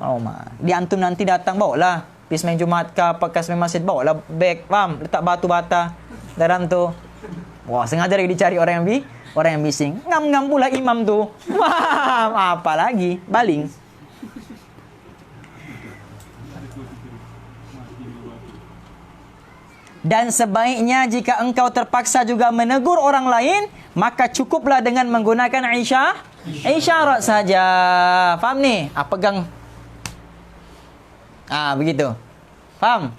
Umar. Dia antum nanti datang bawalah Pergi sembang Jumaat ke apakah sembang masjid, bawa lah beg, faham? Letak batu bata dalam tu. Wah, sengaja lagi dicari orang yang bising. Ngam-ngam pula imam tu. Faham? Apa lagi? Baling. Dan sebaiknya jika engkau terpaksa juga menegur orang lain, maka cukuplah dengan menggunakan isyarat saja. Faham ni? Pegang. Begitu. Faham?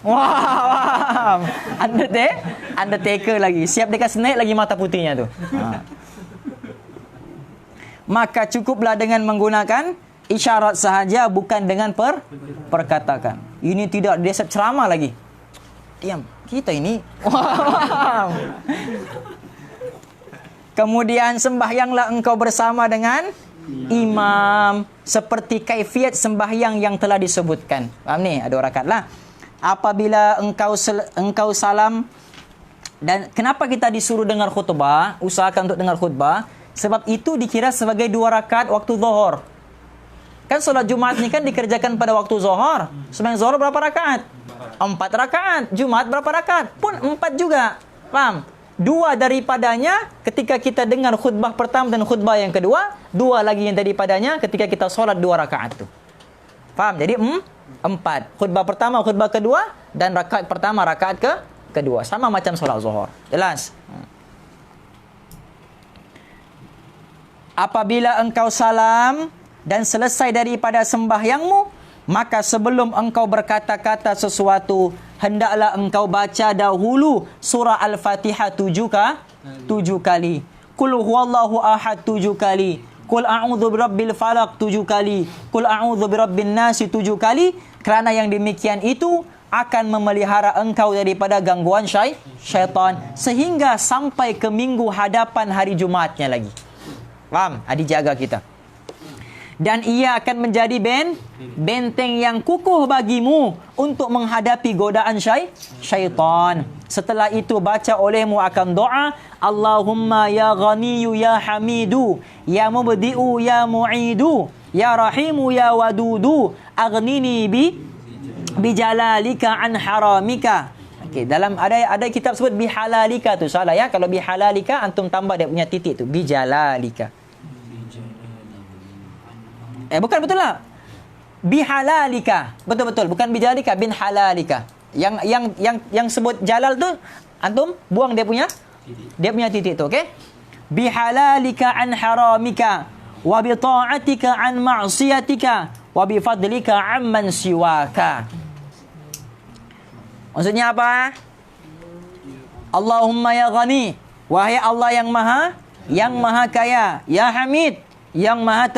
Wah, Undertaker lagi. Siap dekat snake lagi mata putihnya tu. Maka cukuplah dengan menggunakan isyarat sahaja, bukan dengan perkataan. Ini tidak desep ceramah lagi. Diam. Kita ini. Kemudian sembahyanglah engkau bersama dengan imam seperti kaifiat sembahyang yang telah disebutkan. Faham ni? Ada 2 rakaat lah. Apabila engkau salam, dan kenapa kita disuruh dengar khutbah, usahakan untuk dengar khutbah, sebab itu dikira sebagai 2 rakaat waktu zuhur. Kan solat Jumaat ni kan dikerjakan pada waktu zuhur. Sembahyang zuhur berapa rakaat? 4 rakaat. Jumaat berapa rakaat? Pun 4 juga. Faham? 2 daripadanya ketika kita dengar khutbah pertama dan khutbah yang kedua, 2 lagi yang daripadanya ketika kita solat 2 rakaat tu. Faham? Jadi 4. Khutbah pertama, khutbah kedua, dan rakaat pertama, rakaat kedua. Sama macam solat zuhur. Jelas? Apabila engkau salam dan selesai daripada sembahyangmu, maka sebelum engkau berkata-kata sesuatu, hendaklah engkau baca dahulu surah Al-Fatihah 7 kali. Qul huwallahu ahad 7 kali. Qul a'udzu birabbil falaq 7 kali. Qul a'udzu birabbin nas 7 kali. Kerana yang demikian itu akan memelihara engkau daripada gangguan syaitan sehingga sampai ke minggu hadapan hari Jumaatnya lagi. Faham? Dijaga kita. Dan ia akan menjadi benteng yang kukuh bagimu untuk menghadapi godaan syaitan. Setelah itu baca olehmu akan doa, Allahumma ya Ghaniyu ya Hamidu, ya Mubdi'u ya Mu'idu, ya Rahimu ya Wadudu, aghnini bijalalika an haramika. Okey, dalam ada kitab sebut bihalalika tu salah ya. Kalau bihalalika antum tambah dia punya titik tu, bijalalika. Bukan, betul lah. Bihalalika. Betul-betul, bukan bijalalika, bin halalika. Yang sebut jalal tu antum buang dia punya titik tu, okey? Bihalalika an haramika wa bi ta'atika an ma'siyatika wa bi fadlika amman siwaka. Maksudnya apa? Allahumma ya Ghani, wahai Allah yang maha kaya, ya Hamid, yang maha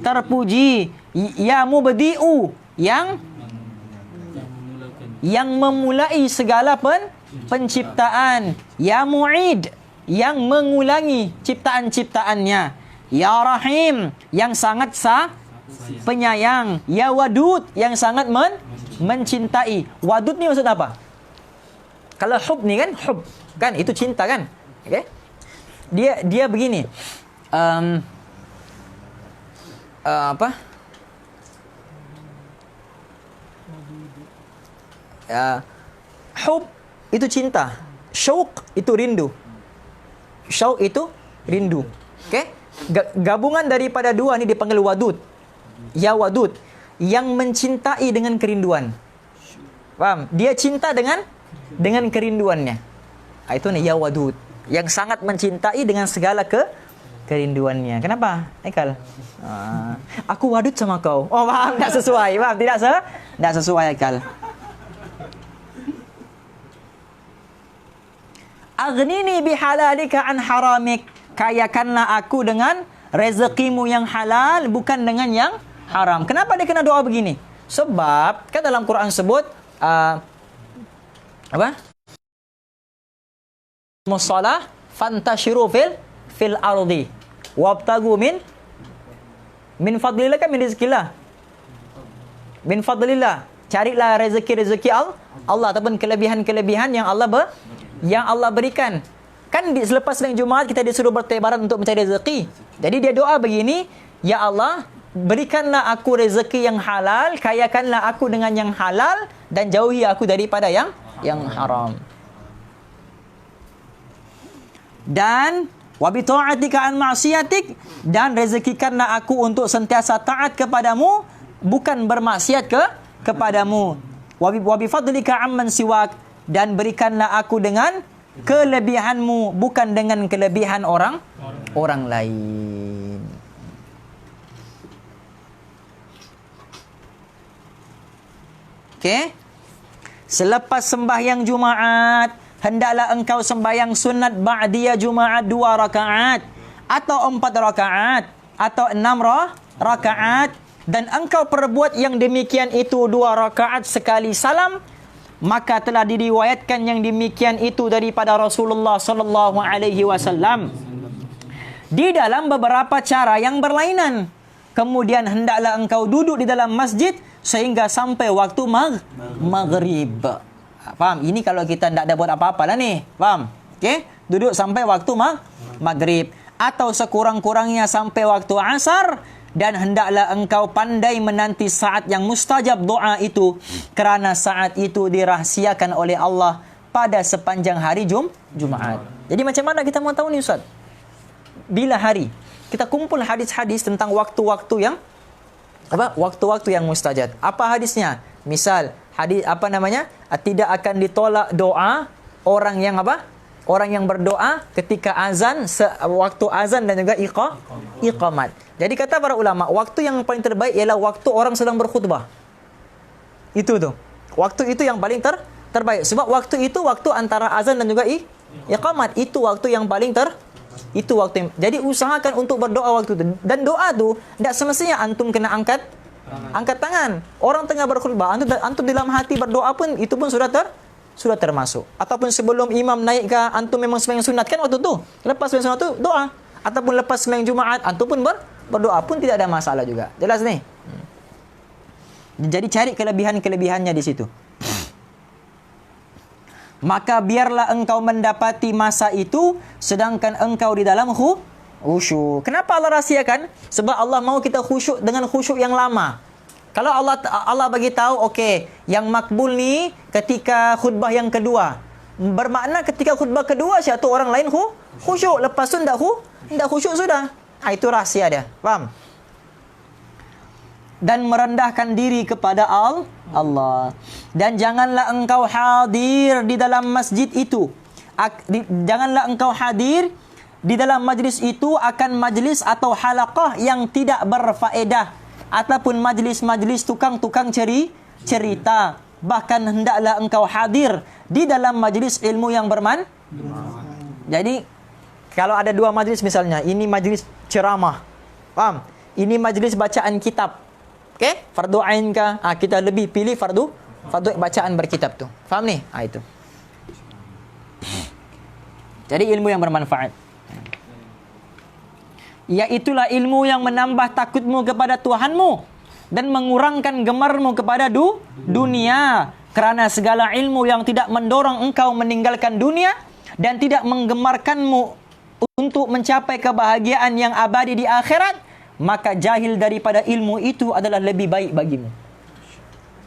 terpuji, ya Mubdi'u, yang memulai segala penciptaan, ya Mu'id, yang mengulangi ciptaan-ciptaannya, ya Rahim, yang sangat penyayang, ya Wadud, yang sangat mencintai. Wadud ni maksud apa? Kalau hub ni kan, hub kan itu cinta kan, okey? Dia begini, apa? Hub itu cinta, syauq itu rindu. Syauq itu rindu. Okey? Gabungan daripada dua ni dipanggil wadud. Ya Wadud, yang mencintai dengan kerinduan. Faham? Dia cinta dengan kerinduannya. Itu ni ya Wadud, yang sangat mencintai dengan segala kerinduannya. Kenapa? Aikal. Aku wadud sama kau. Oh, faham, tak sesuai. Faham? Tidak sesuai Aikal. Aghnini bihalalika an haramik. Kayakanlah aku dengan rezekimu yang halal, bukan dengan yang haram. Kenapa dia kena doa begini? Sebab kan dalam Quran sebut apa? Musalah fantashiru fil ardi wabtagu min fadlillah, kan min rizkillah. Min fadlillah. Carilah rezeki Allah ataupun kelebihan-kelebihan yang Allah berikan. Kan selepas sembahyang Jumaat kita disuruh bertebaran untuk mencari rezeki. Jadi dia doa begini, ya Allah, berikanlah aku rezeki yang halal, kayakanlah aku dengan yang halal, dan jauhi aku daripada yang haram. Dan wa bi ta'atika an ma'siyatik, dan rezekikanlah aku untuk sentiasa taat kepadamu, bukan bermaksiat kepadamu. Wa bi fadlika amman siwak, dan berikanlah aku dengan kelebihanmu, bukan dengan kelebihan orang lain. Okey. Selepas sembahyang Jumaat, hendaklah engkau sembahyang sunat ba'diyah Jumaat 2 rakaat atau 4 rakaat atau 6 rakaat, dan engkau perbuat yang demikian itu 2 rakaat sekali salam, maka telah diriwayatkan yang demikian itu daripada Rasulullah sallallahu alaihi wasallam di dalam beberapa cara yang berlainan. Kemudian hendaklah engkau duduk di dalam masjid sehingga sampai waktu maghrib. Faham? Ini kalau kita tidak ada buat apa-apa lah ni. Faham? Okey? Duduk sampai waktu maghrib. Atau sekurang-kurangnya sampai waktu asar. Dan hendaklah engkau pandai menanti saat yang mustajab doa itu, kerana saat itu dirahsiakan oleh Allah pada sepanjang hari Jumaat. Jadi macam mana kita mau tahu ni Ustaz? Bila hari? Kita kumpul hadis-hadis tentang waktu-waktu yang waktu-waktu yang mustajab. Apa hadisnya? Misal hadis tidak akan ditolak doa orang yang orang yang berdoa ketika azan, waktu azan dan juga iqamat. Jadi kata para ulama, waktu yang paling terbaik ialah waktu orang sedang berkhutbah. Itu tu. Waktu itu yang paling terbaik. Sebab waktu itu waktu antara azan dan juga iqamat. Itu waktu yang paling jadi usahakan untuk berdoa waktu itu. Dan doa tu tidak semestinya antum kena angkat tangan. Orang tengah berkhutbah, antum dalam hati berdoa pun, itu pun sudah termasuk. Ataupun sebelum imam naik ke, antum memang sembahyang sunat kan waktu tu. Lepas sembahyang sunat tu doa. Ataupun lepas sembahyang Jumaat, antum pun berdoa pun tidak ada masalah juga. Jelas ni? Jadi cari kelebihan-kelebihannya di situ. Maka biarlah engkau mendapati masa itu sedangkan engkau di dalam khusyuk. Kenapa Allah rahsiakan? Sebab Allah mahu kita khusyuk dengan khusyuk yang lama. Kalau Allah bagi tahu, okey, yang makbul ni ketika khutbah yang kedua. Bermakna ketika khutbah kedua satu orang lain khusyuk, lepas tu tidak khusyuk sudah. Itu rahsia dia. Faham? Dan merendahkan diri kepada Allah. Dan janganlah engkau hadir di dalam masjid itu. Janganlah engkau hadir di dalam majlis itu akan majlis atau halaqah yang tidak berfaedah, ataupun majlis-majlis tukang-tukang cerita. Bahkan hendaklah engkau hadir di dalam majlis ilmu yang Jadi kalau ada dua majlis misalnya, ini majlis ceramah, faham? Ini majlis bacaan kitab. Okey, fardu ain kah? Kita lebih pilih fardu bacaan berkitab tu. Faham ni? Itu. Jadi ilmu yang bermanfaat. Iaitulah ilmu yang menambah takutmu kepada Tuhanmu dan mengurangkan gemarmu kepada dunia. Kerana segala ilmu yang tidak mendorong engkau meninggalkan dunia dan tidak menggemarkanmu untuk mencapai kebahagiaan yang abadi di akhirat, maka jahil daripada ilmu itu adalah lebih baik bagimu.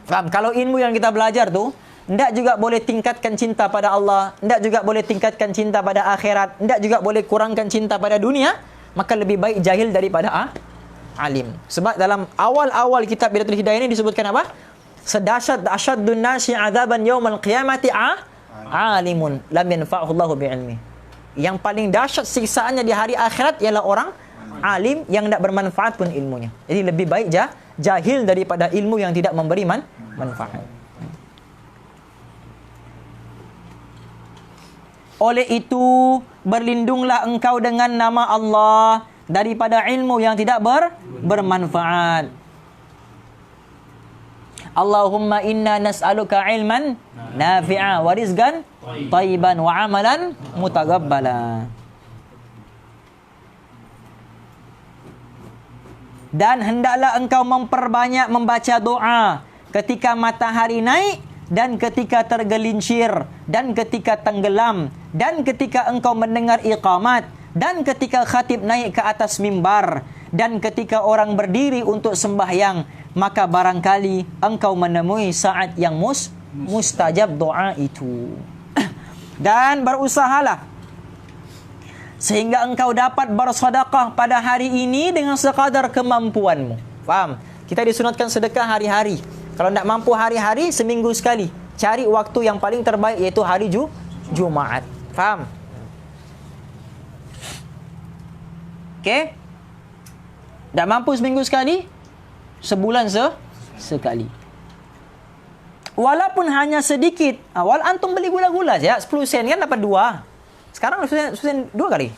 Faham? Kalau ilmu yang kita belajar tu tidak juga boleh tingkatkan cinta pada Allah, tidak juga boleh tingkatkan cinta pada akhirat, tidak juga boleh kurangkan cinta pada dunia, maka lebih baik jahil daripada alim. Sebab dalam awal-awal kitab Bidatul Hidayah ini disebutkan apa? Sedahsyat asyaddun nasi azaban yaumal qiyamati alimun lam yanfa'hu Allahu bi'ilmi. Yang paling dahsyat siksaannya di hari akhirat ialah orang alim yang tidak bermanfaat pun ilmunya. Jadi lebih baik jahil daripada ilmu yang tidak memberi manfaat. Oleh itu, berlindunglah engkau dengan nama Allah daripada ilmu yang tidak bermanfaat. Allahumma inna nas'aluka ilman nafi'a wa rizqan thayyiban wa amalan mutaqabbala. Dan hendaklah engkau memperbanyak membaca doa ketika matahari naik dan ketika tergelincir dan ketika tenggelam dan ketika engkau mendengar iqamat dan ketika khatib naik ke atas mimbar Dan ketika orang berdiri untuk sembahyang, maka barangkali engkau menemui saat yang mustajab doa itu. Dan berusahalah sehingga engkau dapat bersedekah pada hari ini dengan sekadar kemampuanmu. Faham? Kita disunatkan sedekah hari-hari. Kalau tidak mampu hari-hari, seminggu sekali. Cari waktu yang paling terbaik, iaitu hari Jumaat. Faham? Okey? Tak mampu seminggu sekali, sebulan sekali. Walaupun hanya sedikit. Awal antum beli gula-gula saja, 10 sen kan dapat 2. Sekarang 10 sen 2 kali.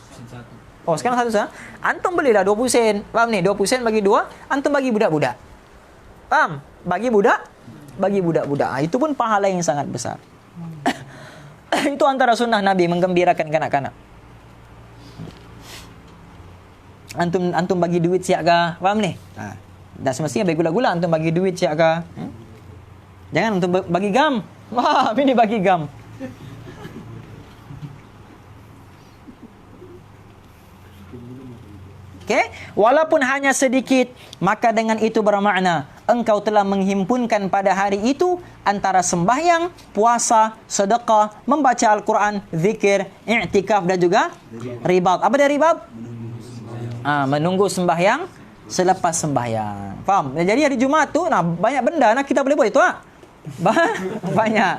Oh, sekarang 1 sen. Antum belilah 20 sen. Faham ni? 20 sen bagi 2, antum bagi budak-budak. Faham? Bagi budak-budak. Itu pun pahala yang sangat besar. Itu antara sunnah Nabi menggembirakan kanak-kanak. Antum bagi duit siap ke? Faham ni? Dah semestinya bagi gula-gula, antum bagi duit siap ke? Jangan antum bagi gam. Wah, ini bagi gam. Okey, walaupun hanya sedikit, maka dengan itu bermakna engkau telah menghimpunkan pada hari itu antara sembahyang, puasa, sedekah, membaca Al-Quran, zikir, i'tikaf dan juga ribat. Apa dia ribat? Menunggu sembahyang selepas sembahyang. Faham? Jadi hari Jumaat tu banyak benda kita boleh buat itu banyak.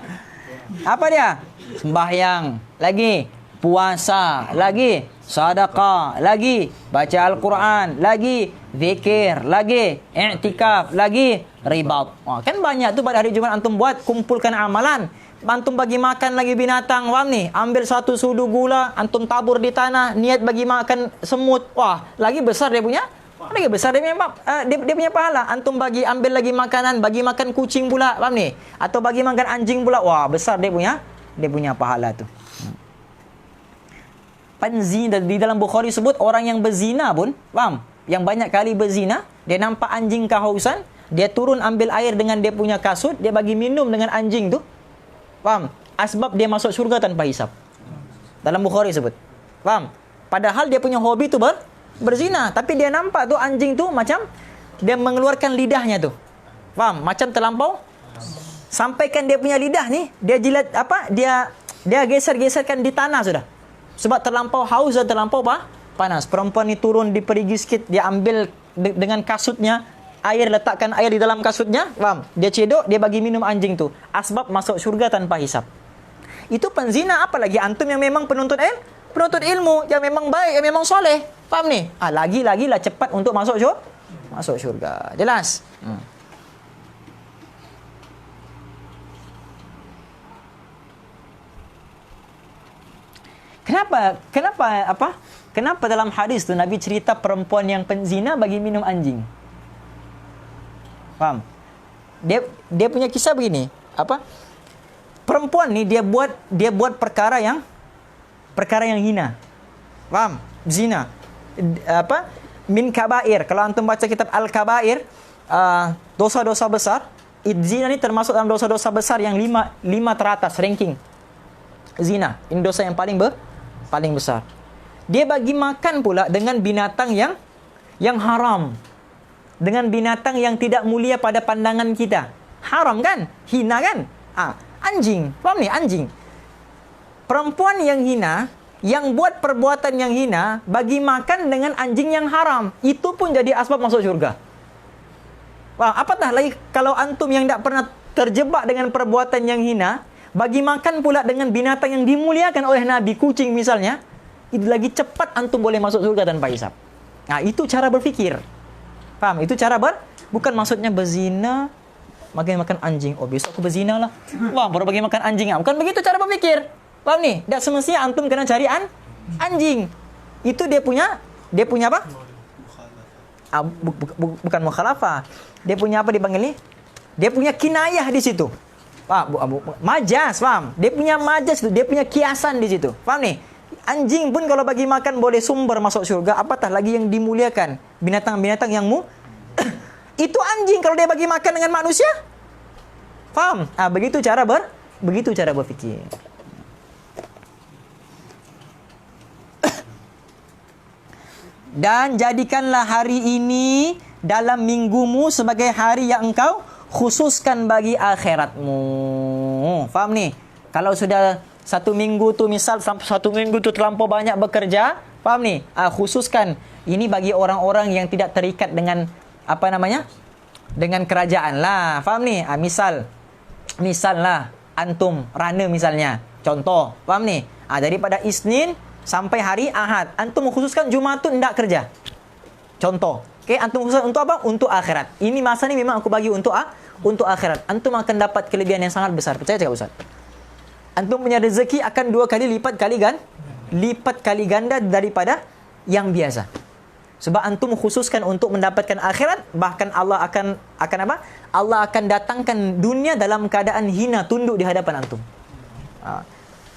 Apa dia? Sembahyang, lagi puasa, lagi sedekah, lagi baca Al-Quran, lagi zikir, lagi i'tikaf, lagi ribat. Kan banyak tu pada hari Jumaat antum buat, kumpulkan amalan. Antum bagi makan lagi binatang, faham ni? Ambil 1 sudu gula, antum tabur di tanah, niat bagi makan semut. Wah, lagi besar dia punya. Lagi besar dia punya pahala. Antum ambil lagi makanan, bagi makan kucing pula, faham ni? Atau bagi makan anjing pula. Wah, besar dia punya pahala tu. Penzina, di dalam Bukhari sebut orang yang berzina pun, faham? Yang banyak kali berzina, dia nampak anjing kehausan, dia turun ambil air dengan dia punya kasut, dia bagi minum dengan anjing tu. Faham? Asbab dia masuk syurga tanpa hisap. Dalam Bukhari sebut. Faham? Padahal dia punya hobi tu berzina, tapi dia nampak tu anjing tu macam dia mengeluarkan lidahnya tu. Faham? Macam terlampau. Sampaikan dia punya lidah ni, dia jilat dia geser-geserkan di tanah sudah. Sebab terlampau haus dan terlampau panas. Perempuan ni turun di perigi sikit, dia ambil dengan kasutnya air, letakkan air di dalam kasutnya, faham? Dia cedok, dia bagi minum anjing tu. Asbab masuk syurga tanpa hisap. Itu penzina, apalagi antum yang memang penuntut ilmu, yang memang baik, yang memang soleh. Faham ni? Lagi-lagilah cepat untuk masuk syurga. Jelas? Kenapa dalam hadis tu Nabi cerita perempuan yang penzina bagi minum anjing? Faham? Dia punya kisah begini. Perempuan ni dia buat perkara yang hina. Faham? Zina. Min kabair. Kalau antum baca kitab Al-Kabair, dosa-dosa besar, zina ni termasuk dalam dosa-dosa besar yang 5 teratas ranking. Zina, ini dosa yang paling besar. Dia bagi makan pula dengan binatang yang haram. Dengan binatang yang tidak mulia pada pandangan kita. Haram kan? Hina kan? Anjing. Faham ni? Anjing. Perempuan yang hina, yang buat perbuatan yang hina, bagi makan dengan anjing yang haram. Itu pun jadi asbab masuk syurga. Apatah lagi kalau antum yang tak pernah terjebak dengan perbuatan yang hina, bagi makan pula dengan binatang yang dimuliakan oleh Nabi, kucing misalnya, itu lagi cepat antum boleh masuk surga tanpa hisap. Itu cara berfikir. Faham? Itu cara bukan maksudnya berzina, makan anjing. Oh, besok aku berzina lah. Wah, baru bagi makan anjing. Bukan begitu cara berfikir. Paham ni? Tak semestinya antum kena cari anjing. Itu dia punya apa? Bukan mukhalafah. Dia punya apa dipanggil ni? Dia punya kinayah di situ. Majas, faham? Dia punya majas tu, dia punya kiasan di situ. Faham ni? Anjing pun kalau bagi makan boleh sumber masuk syurga, apatah lagi yang dimuliakan, binatang-binatang yang itu anjing kalau dia bagi makan dengan manusia. Faham? Begitu cara berfikir. Dan jadikanlah hari ini dalam minggumu sebagai hari yang engkau khususkan bagi akhiratmu. Faham ni? Kalau sudah satu minggu tu, misal satu minggu tu terlampau banyak bekerja, faham ni? Khususkan. Ini bagi orang-orang yang tidak terikat dengan apa namanya? Dengan kerajaan lah. Faham ni? Misal lah antum rana misalnya. Contoh, faham ni? Daripada Isnin sampai hari Ahad, antum khususkan Jumaat tu tidak kerja. Contoh. Okey, antum khususkan untuk apa? Untuk akhirat. Ini masa ni memang aku bagi untuk akhirat. Antum akan dapat kelebihan yang sangat besar. Percaya cakap Ustaz? Antum punya rezeki akan 2 kali lipat kali ganda daripada yang biasa. Sebab antum khususkan untuk mendapatkan akhirat, bahkan Allah akan apa? Allah akan datangkan dunia dalam keadaan hina, tunduk di hadapan antum.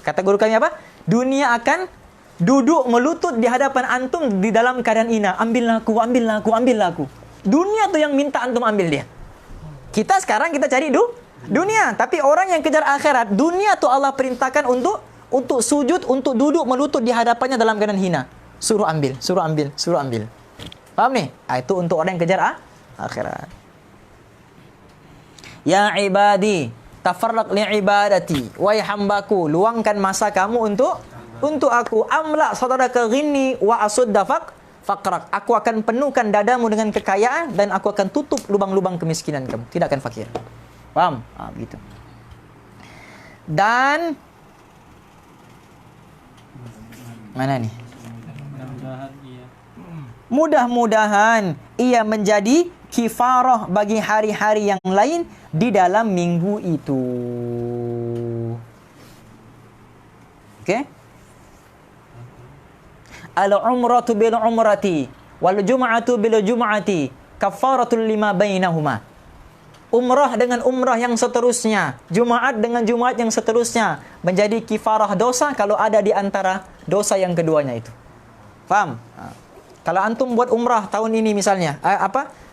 Kata guru kami apa? Dunia akan duduk melutut di hadapan antum di dalam keadaan hina. Ambillah aku. Dunia tu yang minta antum ambil dia. Kita sekarang kita cari dunia, tapi orang yang kejar akhirat, dunia tu Allah perintahkan untuk sujud, untuk duduk melutut di hadapannya dalam keadaan hina. Suruh ambil. Faham ni? Itu untuk orang yang kejar akhirat. Ya ibadi, tafarraq li ibadati. Wahai hambaku, luangkan masa kamu untuk aku. Amla sadaraka ghinni wa asudda faqrak. Aku akan penuhkan dadamu dengan kekayaan dan aku akan tutup lubang-lubang kemiskinan kamu. Tidak akan fakir. Faham? Begitu. Dan mana ni? Mudah-mudahan ia menjadi kifarah bagi hari-hari yang lain di dalam minggu itu. Okey? Al-umratu bil umrati wal jum'atu bil jum'ati kafaratul lima bainahuma. Umrah dengan umrah yang seterusnya, Jumaat dengan Jumaat yang seterusnya menjadi kifarah dosa kalau ada di antara dosa yang keduanya itu. Faham? Kalau antum buat umrah tahun ini misalnya,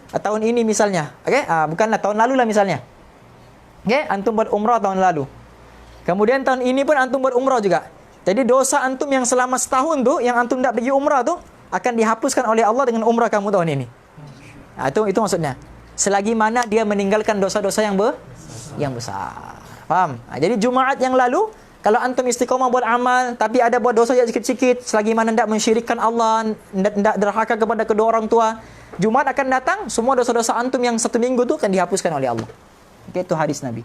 tahun ini misalnya, okey? Bukanlah tahun lalu lah misalnya. Okey, antum buat umrah tahun lalu. Kemudian tahun ini pun antum buat umrah juga. Jadi dosa antum yang selama setahun tu, yang antum tak pergi umrah tu, akan dihapuskan oleh Allah dengan umrah kamu tahun ini. Itu maksudnya. Selagi mana dia meninggalkan dosa-dosa yang besar. Faham? Jadi Jumaat yang lalu, kalau antum istiqamah buat amal, tapi ada buat dosa yang sikit-sikit, selagi mana tidak mensyirikkan Allah, tidak derhaka kepada kedua orang tua, Jumaat akan datang, semua dosa-dosa antum yang satu minggu tu akan dihapuskan oleh Allah. Okay, itu hadis Nabi.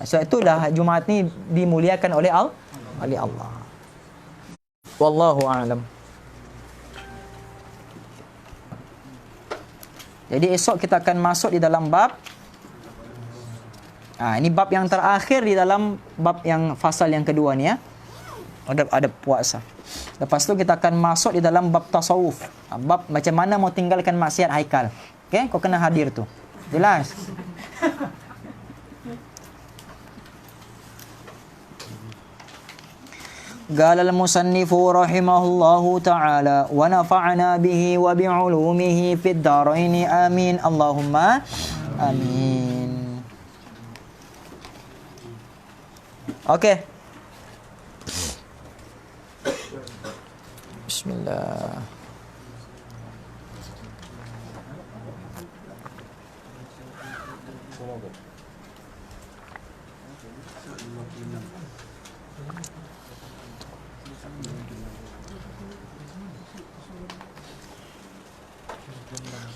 So itulah Jumaat ni dimuliakan oleh Allah. Wallahu a'lam. Jadi esok kita akan masuk di dalam bab. Ini bab yang terakhir di dalam bab yang fasal yang kedua ni ya. Ada puasa. Lepas tu kita akan masuk di dalam bab tasawuf. Bab macam mana mau tinggalkan maksiat Haikal. Okey, kau kena hadir tu. Jelas? قال المصنف رحمه الله تعالى ونفعنا به وبعلومه في الدارين آمين اللهم آمين. Okey. Bismillah.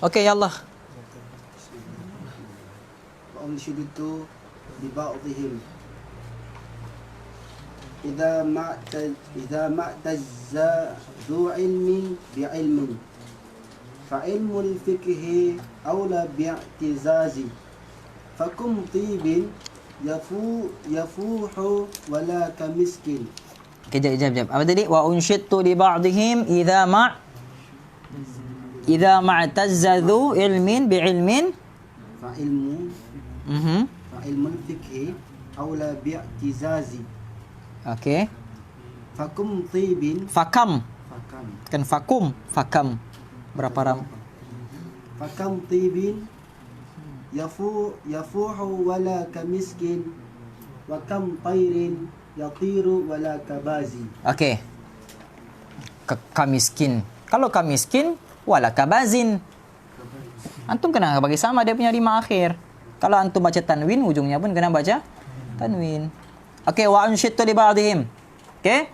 Okey, ya Allah. Ansyidtu bi ba'dihim idza ma'tazza dhu ilmin bi ilmin fa ilmul fiqhi aula bi i'tizazi fakum tibin yafuhu wala kamiskin. Kejap. Apa tadi? Wa unsyidtu li ba'dihim idza ma'tazza dhu ilmin bi ilmin fa ilmul fiqhi aula bi i'tizazi. Okey. Fakum tibin. Fakam. Kan fakam. Berapa ram? Fakam tibin yafuhu wala kamiskin wa kam tairin yatiru wala kabazi. Okey. Kamiskin. Kalau kamiskin walaka bazin. Antum kena bagi sama dia punya rima akhir. Kalau antum baca tanwin, ujungnya pun kena baca tanwin. Okey, wa anshidtu li ba'dihim. Okey.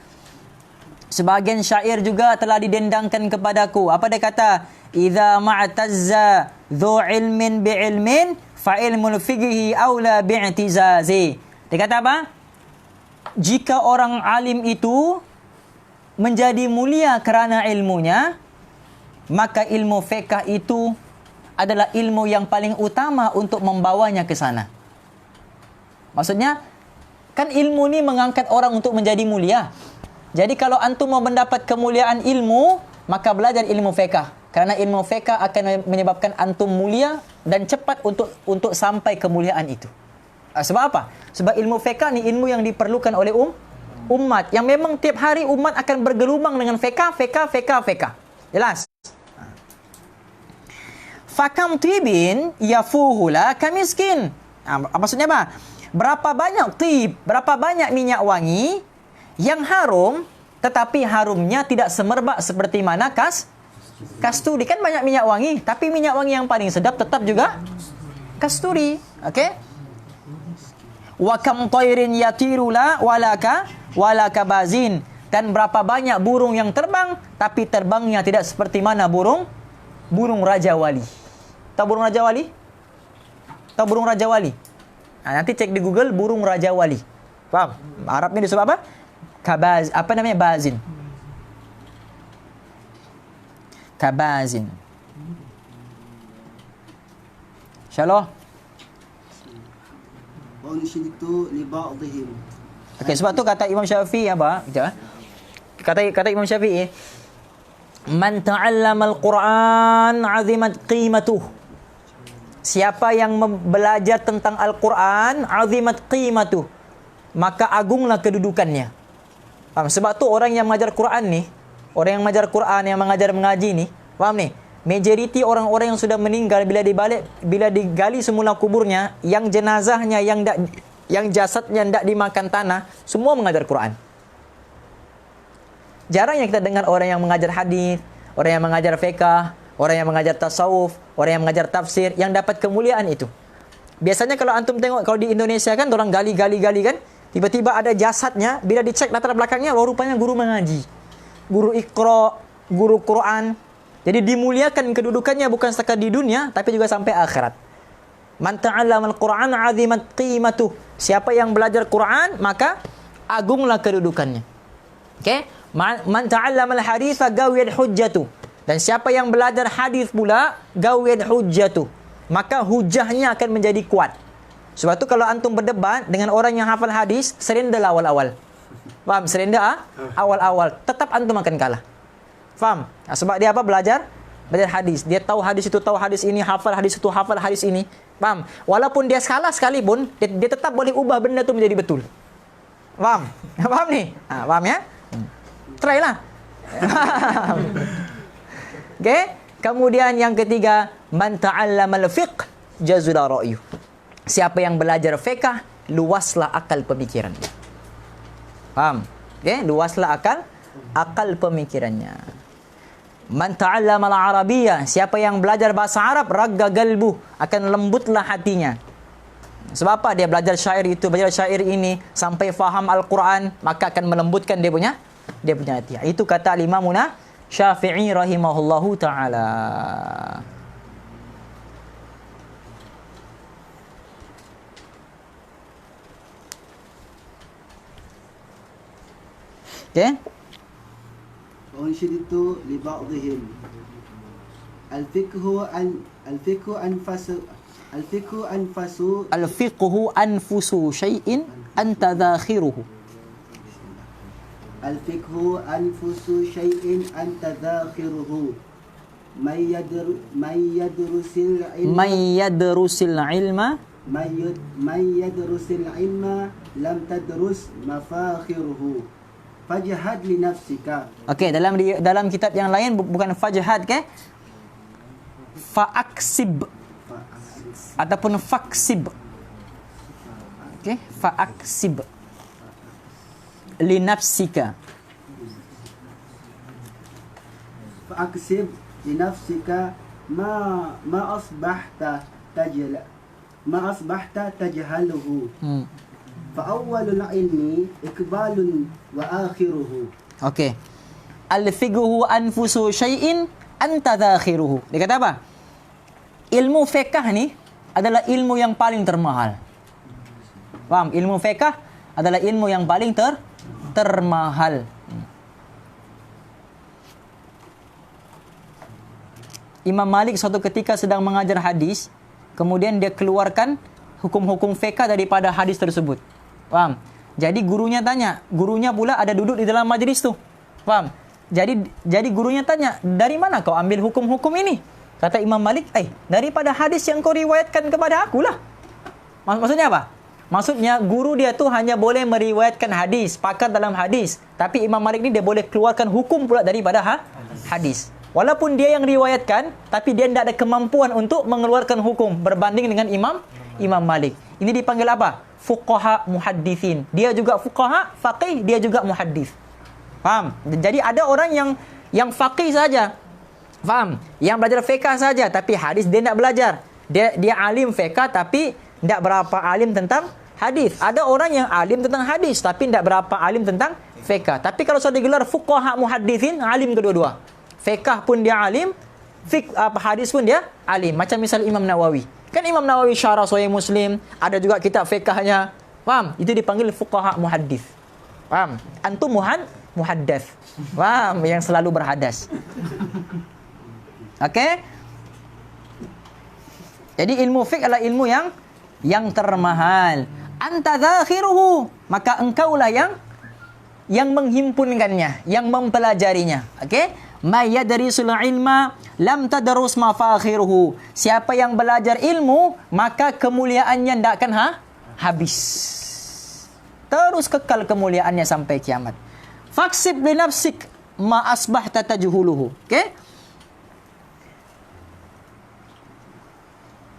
Sebahagian syair juga telah didendangkan kepadaku. Apa dia kata? Idza ma'tazza dhu ilmin bi ilmin fa ilmul fiqhi aula bi'tizazi. Dia kata apa? Jika orang alim itu menjadi mulia kerana ilmunya, maka ilmu fiqh itu adalah ilmu yang paling utama untuk membawanya ke sana. Maksudnya, kan ilmu ni mengangkat orang untuk menjadi mulia. Jadi kalau antum mau mendapat kemuliaan ilmu, maka belajar ilmu fiqh. Kerana ilmu fiqh akan menyebabkan antum mulia dan cepat untuk sampai kemuliaan itu. Sebab apa? Sebab ilmu fiqh ni ilmu yang diperlukan oleh umat. Yang memang tiap hari umat akan bergelumang dengan fiqh. Jelas? Fakam tibin yafuhula kamiskin. Maksudnya apa? Berapa banyak tib, berapa banyak minyak wangi yang harum, tetapi harumnya tidak semerbak seperti mana kasturi. Kan banyak minyak wangi, tapi minyak wangi yang paling sedap tetap juga kasturi. Okey? Wa kam tayrin yatirula walaka bazin. Dan berapa banyak burung yang terbang, tapi terbangnya tidak seperti mana burung Raja Wali. Tahu burung Raja Wali? Tahu burung Raja Wali? Nanti cek di Google burung Raja Wali. Faham? Arabnya disebut apa? Apa namanya? Bazin. Kabazin. Insyaallah. Wa anshidtu li ba'dihim. Okey, sebab tu kata Imam Syafi'i apa? Kata Imam Syafi'i, man ta'allama al-Quran 'azimat qimatuh. Siapa yang belajar tentang Al-Quran, 'azimat qimatuh, maka agunglah kedudukannya. Faham? Sebab tu orang yang mengajar Quran ni, orang yang mengajar Quran, yang mengajar mengaji ni, faham ni? Majoriti orang-orang yang sudah meninggal bila digali semula kuburnya, yang jenazahnya yang jasadnya tidak dimakan tanah, semua mengajar Quran. Jarang yang kita dengar orang yang mengajar hadis, orang yang mengajar fiqh, orang yang mengajar tasawuf, orang yang mengajar tafsir yang dapat kemuliaan itu. Biasanya kalau antum tengok kalau di Indonesia kan orang gali kan, tiba-tiba ada jasadnya, bila dicek latar belakangnya, rupanya guru mengaji, guru Iqra, guru Quran. Jadi dimuliakan kedudukannya bukan setakat di dunia, tapi juga sampai akhirat. Man ta'allama al-Quran 'azimat qimatuh. Siapa yang belajar Quran, maka agunglah kedudukannya. Okey? Man ta'allama al-haditsa gawiyat hujjatuh. Dan siapa yang belajar hadis pula, gawiyat hujjatuh, maka hujahnya akan menjadi kuat. Sebab tu kalau antum berdebat dengan orang yang hafal hadis, surrender awal-awal. Faham? Surrender awal-awal. Tetap antum akan kalah. Faham? Sebab dia apa? Belajar hadis. Dia tahu hadis itu, tahu hadis ini, hafal hadis itu, hafal hadis ini. Faham? Walaupun dia salah sekalipun, dia tetap boleh ubah benda itu menjadi betul. Faham? Faham ni? Faham ya? Try lah. Okay? Kemudian yang ketiga, man ta'allama al-fiqh jazula ra'yu. Siapa yang belajar fiqh, luaslah akal pemikirannya. Faham? Okay? Luaslah akal pemikirannya. Man ta'allama al-arabiyyah. Siapa yang belajar bahasa Arab, ragga galbuh, akan lembutlah hatinya. Sebab apa? Dia belajar syair itu, belajar syair ini sampai faham Al-Quran, maka akan melembutkan dia punya hati. Itu kata Imamuna Syafi'i rahimahullahu ta'ala. Okay? Unshidtu li ba'dihim. Al-fiqhu anfusu syai'in anta dhakhiruhu. Al-fiqhu anfusu syai'in anta dhakhiruhu. May yadrusil ilma lam tadrus mafakhiruhu. Fajhad li nafsika. Okey, dalam kitab yang lain bukan fajhad ke? Faaksib ataupun faksib. Okey, faaksib li nafsika. Faaksib linafsika ma asbahta tajhaluhu. Fa awwalul ilmi ikbalun wa akhiruhu. Okey. Al-fiqhu anfusu syai'in anta dzakhiruhu. Dia kata apa? Ilmu fiqh ni adalah ilmu yang paling termahal. Faham? Ilmu fiqh adalah ilmu yang paling termahal. Imam Malik suatu ketika sedang mengajar hadis, kemudian dia keluarkan hukum-hukum fiqh daripada hadis tersebut. Faham? Jadi gurunya tanya, gurunya pula ada duduk di dalam majlis tu. Faham? Jadi gurunya tanya, dari mana kau ambil hukum-hukum ini? Kata Imam Malik, daripada hadis yang kau riwayatkan kepada aku lah. Maksudnya apa? Maksudnya guru dia tu hanya boleh meriwayatkan hadis, pakar dalam hadis. Tapi Imam Malik ni dia boleh keluarkan hukum pula daripada hadis. Walaupun dia yang riwayatkan, tapi dia tidak ada kemampuan untuk mengeluarkan hukum berbanding dengan Imam Malik. Ini dipanggil apa? Fuqaha muhaddithin. Dia juga fuqaha, faqih, dia juga muhaddith. Faham? Jadi ada orang yang faqih saja. Faham? Yang belajar fiqh saja, tapi hadis dia tidak belajar. Dia alim fiqh tapi tidak berapa alim tentang hadis. Ada orang yang alim tentang hadis tapi tidak berapa alim tentang fiqh. Tapi kalau sudah digelar fuqaha muhaddithin, alim kedua-dua. Fiqh pun dia alim, hadis pun dia alim. Macam misal Imam Nawawi. Kan Imam Nawawi syarah Sahih Muslim, ada juga kitab fiqhnya. Faham? Itu dipanggil fuqaha muhaddits. Faham? Antum muhaddats. Faham? Yang selalu berhadas. Okey? Jadi ilmu fiqh adalah ilmu yang termahal. Anta dzakhiruhu, maka engkaulah yang menghimpunkannya, yang mempelajarinya. Okey? May yadrisul ilma lam tadrus mafakhiruhu. Siapa yang belajar ilmu, maka kemuliaannya tidak akan habis. Terus kekal kemuliaannya sampai kiamat. Faksib li nafsik ma asbahta tajhuluhu. Okey?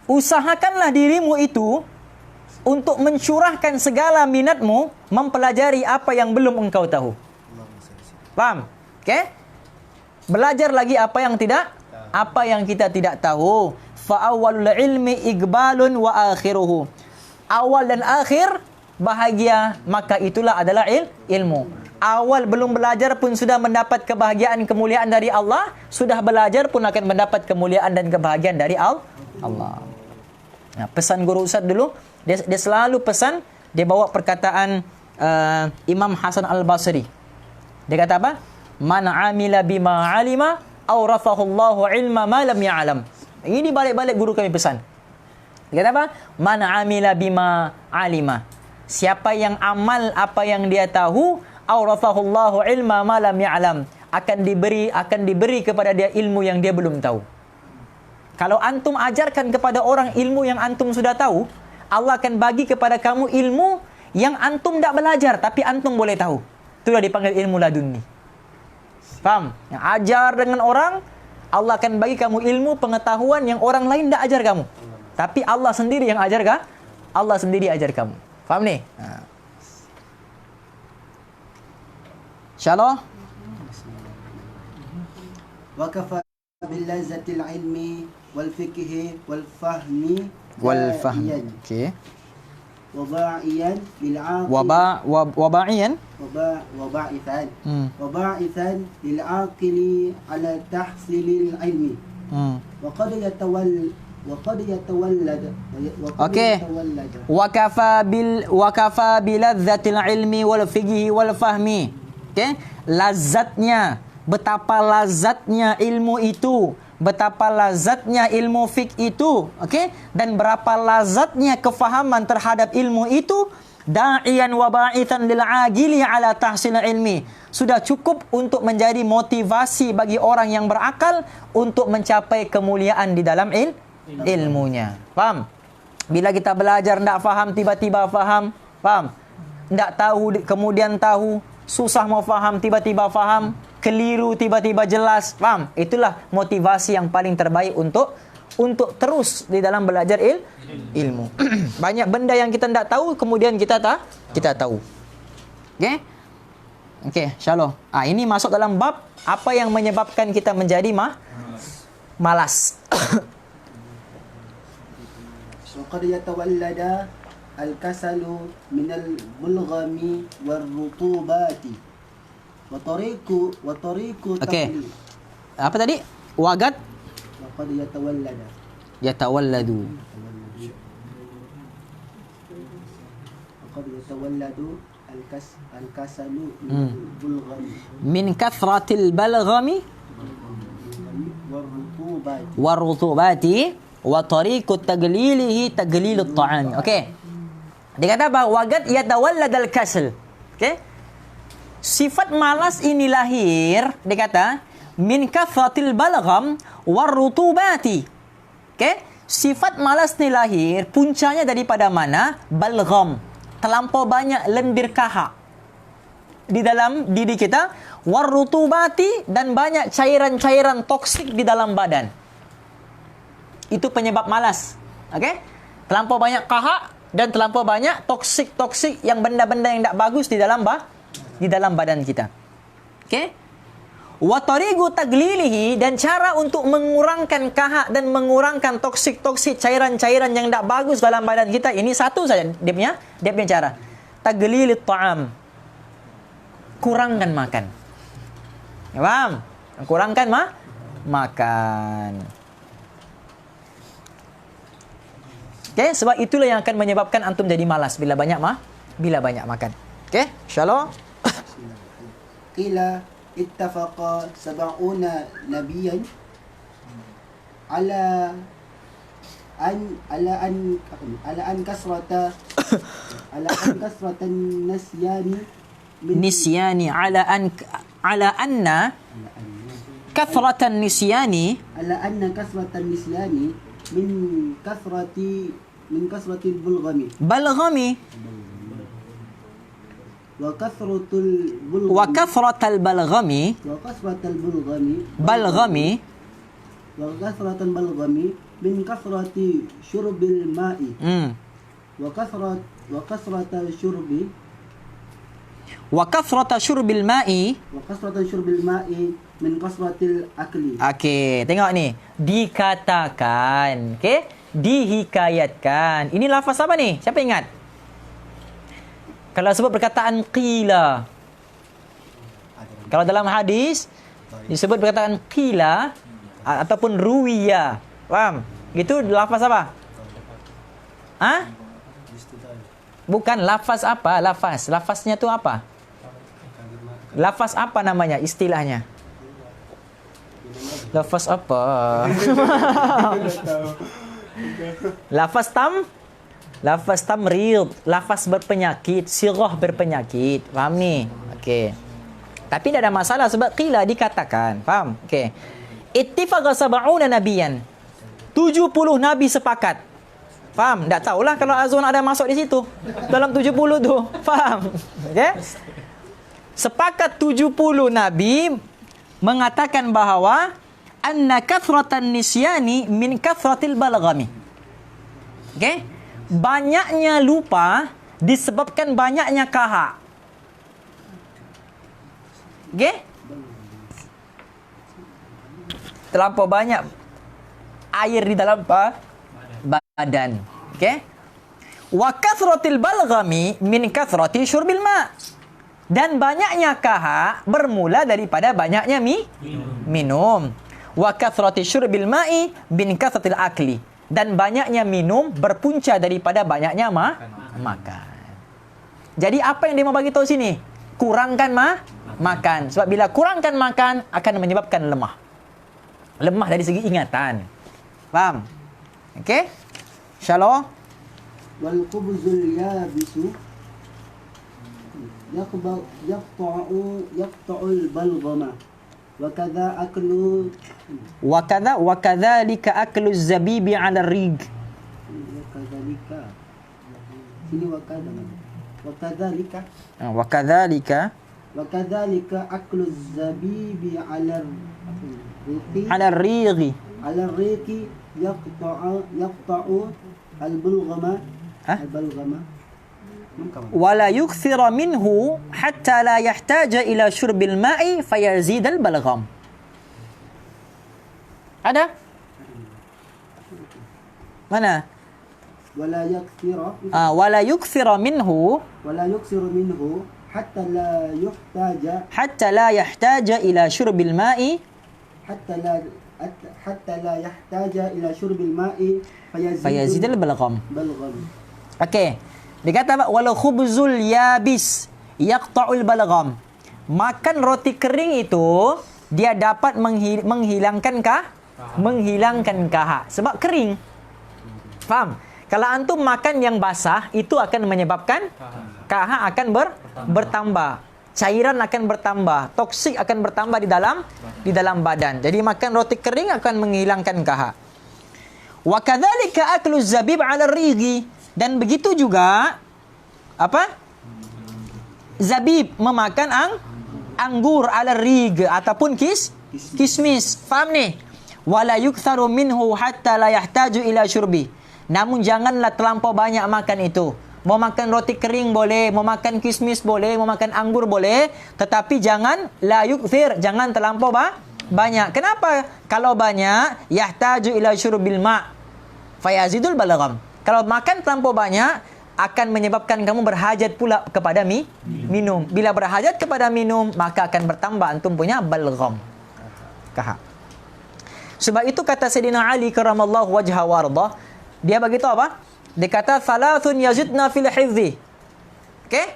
Usahakanlah dirimu itu untuk mencurahkan segala minatmu mempelajari apa yang belum engkau tahu. Faham? Okey? Belajar lagi apa yang kita tidak tahu. Fa awwalul ilmi iqbalun wa akhiruhu. Awal dan akhir bahagia, maka itulah adalah ilmu. Awal belum belajar pun sudah mendapat kebahagiaan kemuliaan dari Allah, sudah belajar pun akan mendapat kemuliaan dan kebahagiaan dari Allah. Nah, pesan guru Ustaz dulu, dia selalu pesan, dia bawa perkataan Imam Hasan Al-Basri. Dia kata apa? Man amila bima alima awrathahu Allahu ilma ma lam ya'lam. Ini balik-balik guru kami pesan. Dia kata apa? Man amila bima alima. Siapa yang amal apa yang dia tahu, awrathahu Allahu ilma ma lam ya'lam. Akan diberi kepada dia ilmu yang dia belum tahu. Kalau antum ajarkan kepada orang ilmu yang antum sudah tahu, Allah akan bagi kepada kamu ilmu yang antum tidak belajar tapi antum boleh tahu. Itulah dipanggil ilmu laduni. Faham? Yang ajar dengan orang, Allah akan bagi kamu ilmu pengetahuan yang orang lain tidak ajar kamu. Tapi Allah sendiri yang ajar kah? Allah sendiri ajar kamu. Faham ni? InsyaAllah. Wa kafa bil lazzatil ilmi wal fiqhi wal fahmi Okey. وباعيا للعاقل وباعثا للعاقل على تحصيل العلم وقد يتولد Okey. Wa kafa bil ladzatil ilmi wal fiqhi wal fahmi. Okey? Lazatnya, betapa lazatnya ilmu itu, betapa lazatnya ilmu fiqh itu, okey? Dan berapa lazatnya kefahaman terhadap ilmu itu, da'iyan wa ba'ithan lil 'agili 'ala tahsil ilmi. Sudah cukup untuk menjadi motivasi bagi orang yang berakal untuk mencapai kemuliaan di dalam ilmunya. Faham? Bila kita belajar tidak faham, tiba-tiba faham. Faham? Tidak tahu kemudian tahu, susah mau faham, tiba-tiba faham, keliru tiba-tiba jelas. Faham? Itulah motivasi yang paling terbaik untuk terus di dalam belajar ilmu. Banyak benda yang kita tidak tahu kemudian kita tahu. Okey? Okey, insyaallah. Ini masuk dalam bab apa yang menyebabkan kita menjadi malas. وقد يتولد الكسل من البلغم والرطوبات وطريق Okey. تقليل Apa tadi? Wagat وقد يتولد yatawalladu. وقد يتولد الكسل من البلغم Min kathratil balghami والرطوبات warutubati wa tariqut taglilihi taglilut ta'ami. Okey. Dia kata apa? Wagat yatawalladal kasal. Okey. Sifat malas ini lahir, dia kata, min kathratil balgham warutubati. Okey. Sifat malas ni lahir puncanya daripada mana? Balgham. Terlampau banyak lendir kahak di dalam diri kita, warutubati, dan banyak cairan-cairan toksik di dalam badan. Itu penyebab malas. Okey? Terlampau banyak kahak dan terlampau banyak toksik-toksik yang benda-benda yang tak bagus di dalam badan kita. Okey? Wa tariqu taglilihi, dan cara untuk mengurangkan kahak dan mengurangkan toksik-toksik cairan-cairan yang tak bagus dalam badan kita, ini satu saja dia punya cara. Taglilit ta'am. Kurangkan makan. Ya, faham? Kurangkan makan. Okey, sebab itulah yang akan menyebabkan antum jadi malas bila banyak makan. Okey, insyaallah. قيل اتفق 70 نبيا على أن كثرة النسيان Nisyani ala anna kathratan nisyani على أن كثرة النسيان من كثرة البلغم balghami وكثرة البلغم wa kathratal balghami وكثرة البلغم balghami وكثرة البلغم من كثرة شرب الماء وكثرة الشرب wa kathrata syurbil ma'i. وكثرة شرب الماء من كثرة الأكل. Okey, tengok ni. Dikatakan, okey? Dihikayatkan. Ini lafaz apa ni? Siapa ingat? Kalau sebut perkataan qila. Kalau dalam hadis disebut perkataan qila ataupun ruwiya. Faham? Itu lafaz apa? Ha? Bukan lafaz apa? Lafaznya tu apa? Lafaz apa namanya? Istilahnya. Lafaz apa? Lafaz tamrid, lafaz berpenyakit, sirah berpenyakit. Faham ni? Okey. Tapi tidak ada masalah sebab qila dikatakan. Faham? Okey. Ittifaqa 70 nabiyan. 70 nabi sepakat. Faham? Tak tahulah kalau azun ada masuk di situ. Dalam 70 tu. Faham? Okey? Sepakat 70 nabi mengatakan bahawa anna kathratan nisyani min kathratil balghami. Okey? Banyaknya lupa disebabkan banyaknya kahak. Okey? Terlampau banyak air di dalam badan. Okey? Wa kathratil balghami min kathrati syurbil ma'. Dan banyaknya kahak bermula daripada banyaknya minum. Wa kathrati syurbil ma'i min kathratil akli. Dan banyaknya minum berpunca daripada banyaknya makan. Jadi apa yang dia mau bagi tahu sini? Kurangkan makan. Sebab bila kurangkan makan akan menyebabkan lemah. Lemah dari segi ingatan. Faham? Okey? Insyaallah. Wal khubzul yabisu yaqta'ul balghama wa kadzalika aklu zabibi 'ala rig. Wa kadzalika aklu zabibi 'ala rigi yaqta'u al-balghama wala yukthira minhu hatta la yahtaja ila syurbil ma'i fayazid al balgham. Ada? Mana? ولا يكثر Wala yukthira minhu ولا يكثر منه حتى لا يحتاج hatta la yahtaja ila syurbil ma'i حتى لا يحتاج إلى شرب الماء fayazidul balgham. بلغم. Okey. Dia kata apa? Walau khubzul yabis yaqta'ul balgham. Makan roti kering itu dia dapat menghilangkan kahak sebab kering. Faham? Kalau antum makan yang basah itu akan menyebabkan kahak akan bertambah. Cairan akan bertambah, toksik akan bertambah di dalam badan. Jadi makan roti kering akan menghilangkan kahak. Wa kadzalika aklu zabib 'ala righi, dan begitu juga apa? Zabib memakan anggur 'ala rig ataupun kismis. Faham ni? Wala yuktharu minhu hatta la yahtaju ila syurbi. Namun janganlah terlampau banyak makan itu. Mau makan roti kering boleh, mau makan kismis boleh, mau makan anggur boleh, tetapi jangan la yukthir, jangan terlampau banyak. Kenapa? Kalau banyak yahtaju ila syurbil ma' fayazidul balgham. Kalau makan terlampau banyak akan menyebabkan kamu berhajat pula kepada minum. Bila berhajat kepada minum, maka akan bertambah antum punya balgham. Kahak. Sebab itu kata Sayyidina Ali karamallahu wajha wardah, dia begitu apa? Dia kata thalathun yazidna fil hifzi. Okey?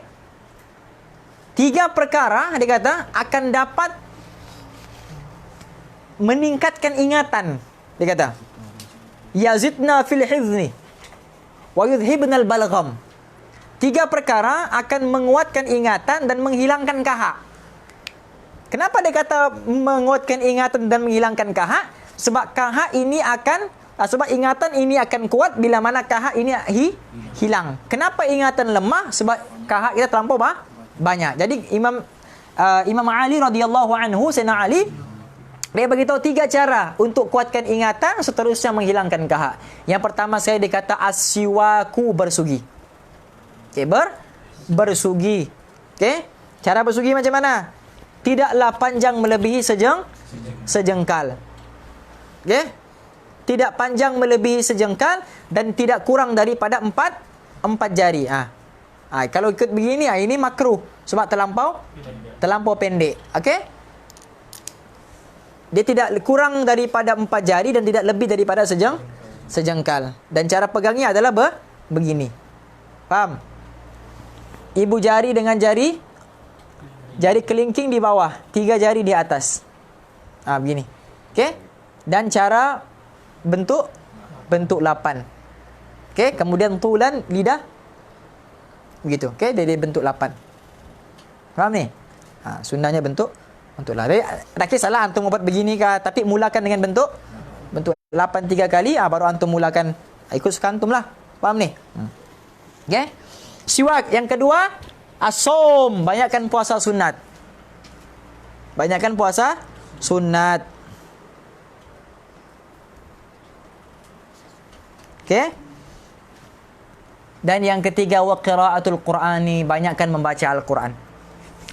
3 perkara dia kata akan dapat meningkatkan ingatan. Dia kata yazidna fil hifzi wa yudhibna al balgham. 3 perkara akan menguatkan ingatan dan menghilangkan kahak. Kenapa dia kata menguatkan ingatan dan menghilangkan kahak? Sebab kahak ini sebab ingatan ini akan kuat bila mana kahak ini hilang. Kenapa ingatan lemah? Sebab kahak kita terlampau banyak. Jadi Imam Ali radhiyallahu anhu, Sayyidina Ali, dia beritahu 3 cara untuk kuatkan ingatan, seterusnya menghilangkan kahak. Yang pertama saya dikata asyiwaku, bersugi. Okey, bersugi. Okey? Cara bersugi macam mana? Tidaklah panjang melebihi sejengkal. Okey? Tidak panjang melebihi sejengkal dan tidak kurang daripada 4 jari. Kalau ikut begini, ini makruh sebab terlampau pendek. Okey? Dia tidak kurang daripada 4 jari dan tidak lebih daripada sejengkal. Dan cara pegangnya adalah begini. Faham? Ibu jari dengan jari kelingking di bawah, 3 jari di atas. Begini. Okey? Dan cara bentuk 8. Okey, kemudian tulan lidah begitu. Okey, dia bentuk 8. Faham ni? Sunnahnya bentuk 8. Tak kisahlah antum buat begini ke, tapi mulakan dengan bentuk 8 3 kali, baru antum mulakan ikut suka antum lah. Faham ni? Okey. Siwak yang kedua, as-shaum, banyakkan puasa sunat. Banyakkan puasa sunat. Okey. Dan yang ketiga, wa qiraatul Qur'ani, banyakkan membaca Al-Quran.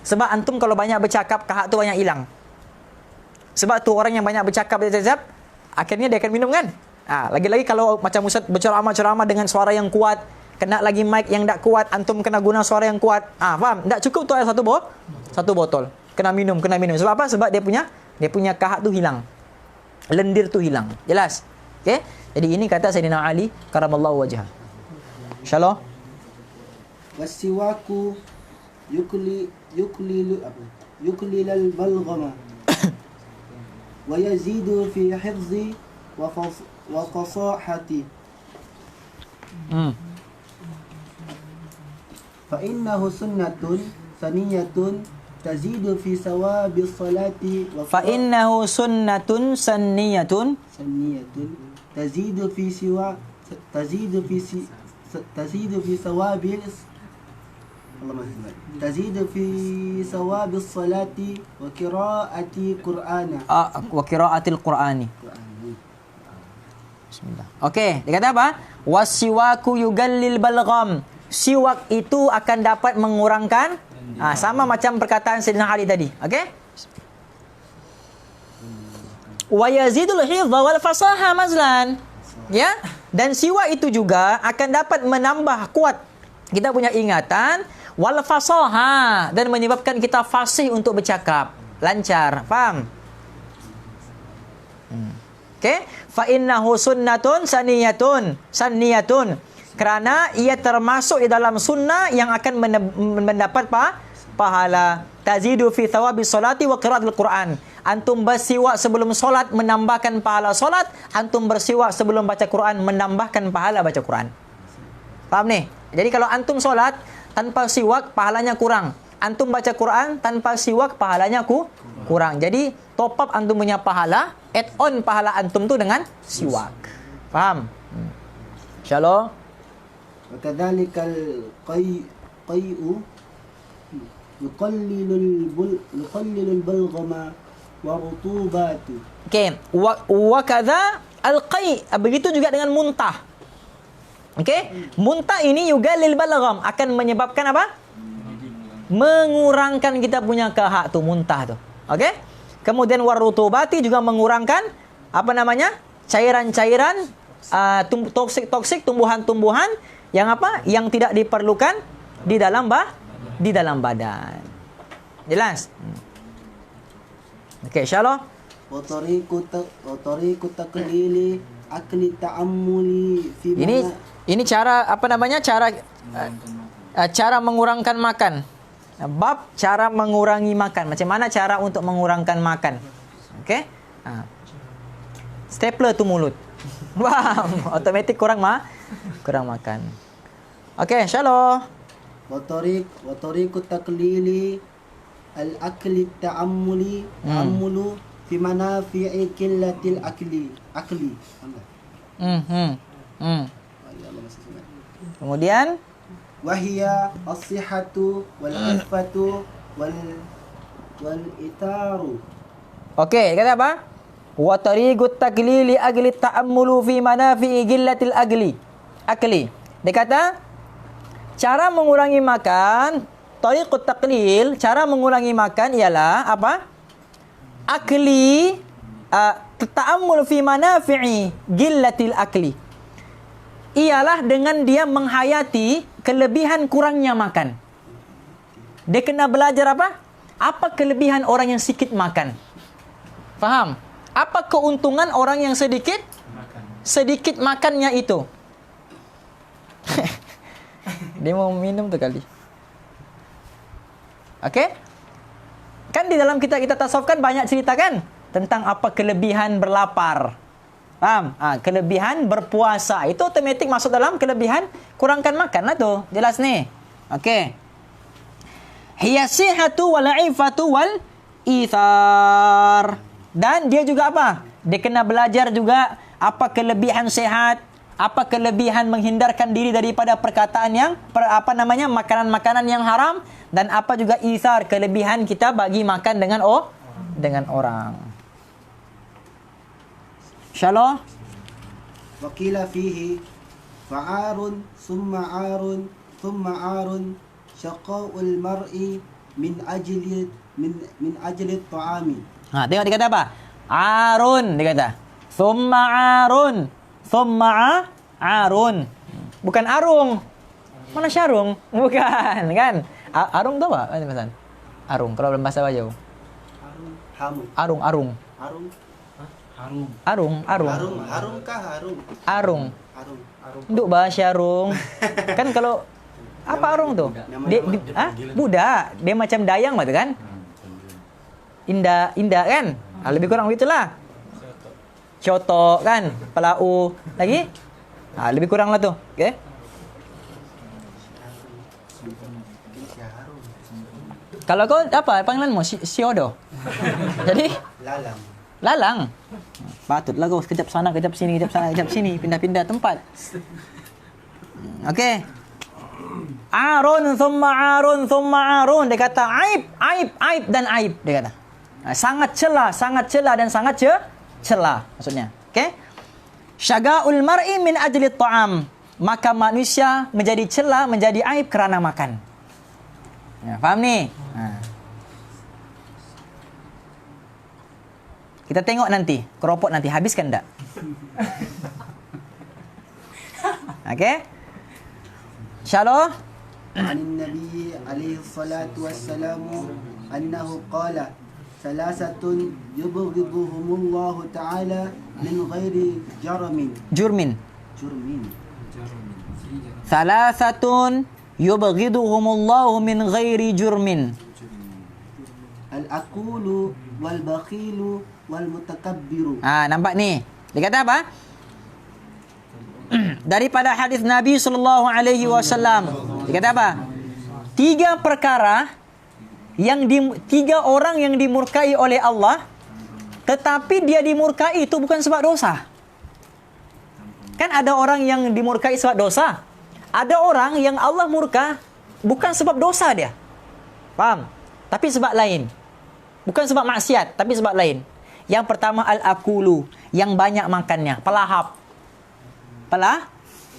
Sebab antum kalau banyak bercakap, kahak tu banyak hilang. Sebab tu orang yang banyak bercakap, akhirnya dia akan minum kan? Lagi-lagi kalau macam ustaz berceramah dengan suara yang kuat, kena lagi mic yang tak kuat, antum kena guna suara yang kuat. Faham? Tak cukup tu air satu botol. Kena minum. Sebab apa? Sebab dia punya kahak tu hilang. Lendir tu hilang. Jelas? Okey? Jadi ini kata Sayyidina Ali karamallahu wajhah. Insyaallah. Wasiwaku yukli al balghama wa yazidu fi hifzi wa qasahati. Fa innahu sunnatun saniyatun tazidu fi sawabi salati wa fa innahu sunnatun saniyatun tazidu fi sawabi salati wa qiraati qur'ana wa qiraatil qur'ani. Bismillah. Okey, dia kata apa? Wasiwaku yugallil balgham. Siwak itu akan dapat mengurangkan sama macam perkataan Sayyidina Ali tadi. Okey? wa yazidul hifdha wal fasaha mazlan. Ya, dan siwak itu juga akan dapat menambah kuat kita punya ingatan wal fasaha dan menyebabkan kita fasih untuk bercakap, lancar. Faham? Okey, fa innahu sunnatun saniyatun. Kerana ia termasuk di dalam sunnah yang akan mendapat pahala. Tazidu fi thawabi salati wa qiraatil Quran. Antum bersiwak sebelum solat menambahkan pahala solat, antum bersiwak sebelum baca Quran menambahkan pahala baca Quran. Faham ni? Jadi kalau antum solat tanpa siwak pahalanya kurang. Antum baca Quran tanpa siwak pahalanya kurang. Jadi top up antum punya pahala, add on pahala antum tu dengan siwak. Faham? Insyaallah. Wa kadzalikal qai'u yuqallilul balghama wa rutubatu. Okey, wa kadza al-qai', begitu juga dengan muntah. Okey, muntah ini juga lil balgham akan menyebabkan apa? Mengurangkan kita punya kahak tu, muntah tu. Okey? Kemudian warutubati juga mengurangkan apa namanya? Cairan-cairan toksik tumbuhan-tumbuhan yang apa? Yang tidak diperlukan di dalam badan. Jelas? Okey, insyaallah. Wa tariqu taqlili akli ta'ammuli fi Ini cara apa namanya? Cara mengurangkan makan. Bab cara mengurangi makan. Macam mana cara untuk mengurangkan makan? Okey? Stapler tu mulut. Wow, automatik kurang makan. Okey, insyaallah. wa tariqu taqlili al-akli ta'ammulu fi manafi'i qillatil akli. Kemudian Wahia as-sihhatu wal afatu wal itaru. okey, kata apa? Wa tariqut taqlili agli ta'ammulu fi manafi'i gillatil akli. Dia kata cara mengurangi makan, tariqut taqlil, cara mengurangi makan ialah apa? Akli ta'ammul fi manafi'i gillatil akli. Ialah dengan dia menghayati kelebihan kurangnya makan. Dia kena belajar apa? Apa kelebihan orang yang sikit makan? Faham? Apa keuntungan orang yang sedikit makannya itu? Dia mau minum tu kali. Okey? Kan di dalam kita tasawuf kan banyak cerita kan tentang apa kelebihan berlapar. Faham? Kelebihan berpuasa. Itu otomatik masuk dalam kelebihan kurangkan makan lah tu. Jelas ni? Okey. Hiya sihhatu wal ifatu wal ithar. Dan dia juga apa? Dia kena belajar juga apa kelebihan sehat, apa kelebihan menghindarkan diri daripada perkataan yang makanan-makanan yang haram, dan apa juga ithar, kelebihan kita bagi makan dengan orang. Insyaallah. Waqila fihi fa'arun summa arun syaqa'ul mar'i min ajli ta'ami. Tengok dia kata apa? Arun, dia kata. Thumma arun. Bukan arung. Mana syarung? Bukan, kan? Arung tu apa? Arung kalau dalam bahasa Bayau. Arung. Duk bahasa arung. Kan kalau apa arung tu? Budak. Dia macam dayang macam kan? Indah kan? Lebih kurang begitulah. Cotok kan? Pelau lagi? Lebih kurang lah tu. Okey. Kalau kau apa panggilanmu? Siodo. Jadi lalang. Patutlah kau sekejap sana, kejap sini, pindah-pindah tempat. Okey. Arun thumma arun. Dia kata aib dan aib, dia kata. Sangat celah dan sangat celah maksudnya. Okey. Syaga'ul mar'i min ajli ta'am. Maka manusia menjadi celah, menjadi aib kerana makan. Ya, faham ni? Kita tengok nanti, keropok nanti habiskan tak? Okey? InsyaAllah. عن النبي عليه الصلاة والسلام أنه قال ثلاثة يبغضهم الله تعالى من غير Jurmin. جرم Thalathatun yubghiduhumullahu min ghairi jurmin. الأكول والبخيل والمتكبر. Nampak ni. Dia kata apa? Daripada hadis Nabi sallallahu alaihi wasallam. Dia kata apa? Tiga orang yang dimurkai oleh Allah, tetapi dia dimurkai itu bukan sebab dosa. Kan ada orang yang dimurkai sebab dosa. Ada orang yang Allah murka bukan sebab dosa dia. Faham? Tapi sebab lain. Bukan sebab maksiat, tapi sebab lain. Yang pertama al-akulu, yang banyak makannya, pelahap.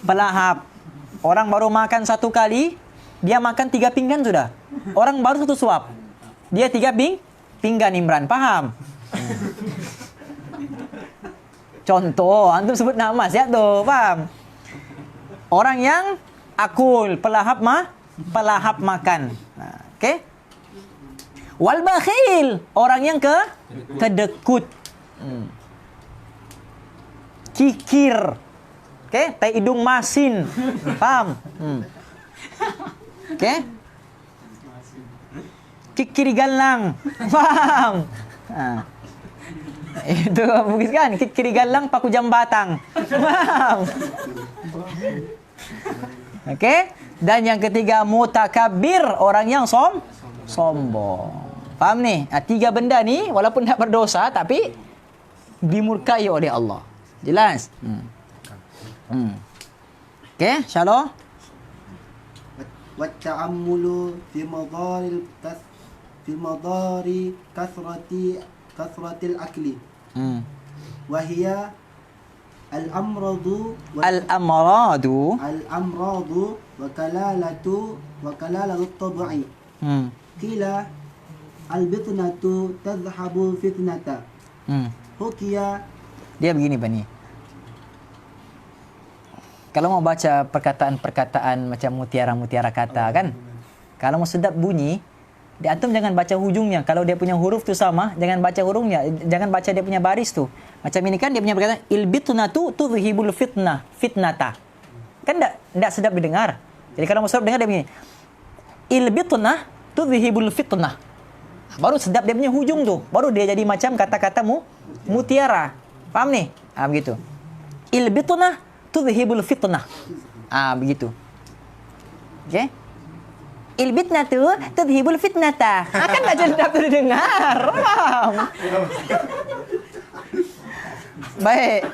Pelahap. Orang baru makan satu kali, dia makan 3 pinggan sudah. Orang baru 1 suap, dia 3 pinggan Imran. Faham? Contoh, antum sebut nama siap tu, faham? Orang yang akul, pelahap makan. Okey? Wal bakhil, orang yang kedekut. Kikir. Okey, tai hidung masin. Faham? Okey? Kikir galang. Faham? Itu bagus kan? Kikir galang paku jam batang. Faham? Okey? Dan yang ketiga mutakabbir, orang yang sombong. Faham ni? 3 benda ni walaupun tak berdosa tapi dimurkai oleh Allah. Jelas? Okey, insya-Allah. والتأمل في مضار كثرة الأكل وهي الأمراض وكلالة الطبع قيل البطنة تذهب فتنة حكي. Dia begini Bani. Kalau mau baca perkataan-perkataan macam mutiara-mutiara kata kan, kalau mau sedap bunyi, antum jangan baca hujungnya. Kalau dia punya huruf tu sama, jangan baca hurufnya, jangan baca dia punya baris tu. Macam ini kan dia punya perkataan ilbitnatu tudhibul fitnata. Kan enggak sedap didengar. Jadi kalau mau sedap dengar dia begini. Ilbitnah tudhibul fitnah. Baru sedap dia punya hujung tu. Baru dia jadi macam kata-kata mutiara. Faham ni? Begitu. Ilbitnah tudhibul fitnah. Begitu. Okey? Ilbitnah tu tudhibul fitnata. Kan tak sedap tu didengar. Faham? Baik.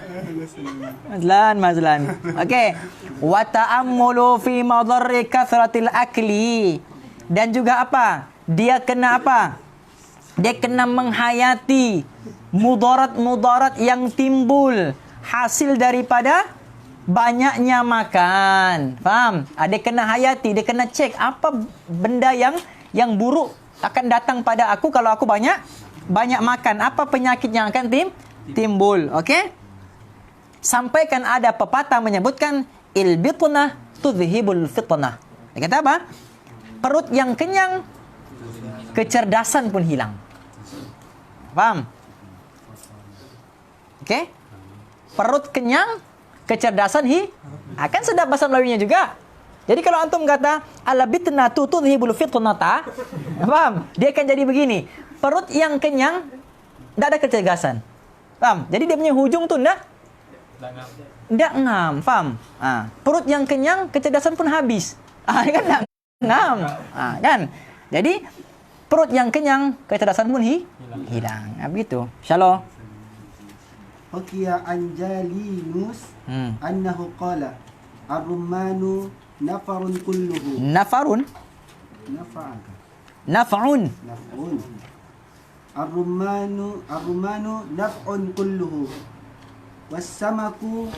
Mazlan. Okey. Wa ta'ammulu fi madarri kathratil akli. Dan juga apa? Dia kena apa? Dia kena menghayati mudarat-mudarat yang timbul hasil daripada banyaknya makan. Faham? Dia kena hayati, dia kena cek apa benda yang buruk akan datang pada aku kalau aku banyak makan. Apa penyakit yang akan timbul. Okey? Sampaikan ada pepatah menyebutkan ilbitnah tudhibul fitnah. Dia kata apa? Perut yang kenyang, kecerdasan pun hilang. Faham? Okey? Perut kenyang, kecerdasan akan sedap bahasa Melayunya juga. Jadi kalau antum kata alabitnatu tudhibul fitnata, faham? Dia akan jadi begini. Perut yang kenyang enggak ada kecerdasan. Faham? Jadi dia punya hujung tu enggak ngam, faham? Perut yang kenyang, kecerdasan pun habis. Kan enggak ngam. Kan? Jadi perut yang kenyang, kecerdasan pun hilang. Begitu. Insyaallah. Hukiya an Jalinus annahu qala ar-rumanu nafarun kulluhu. Naf'un. Ar-rumanu naf'un kulluhu. Was-samaku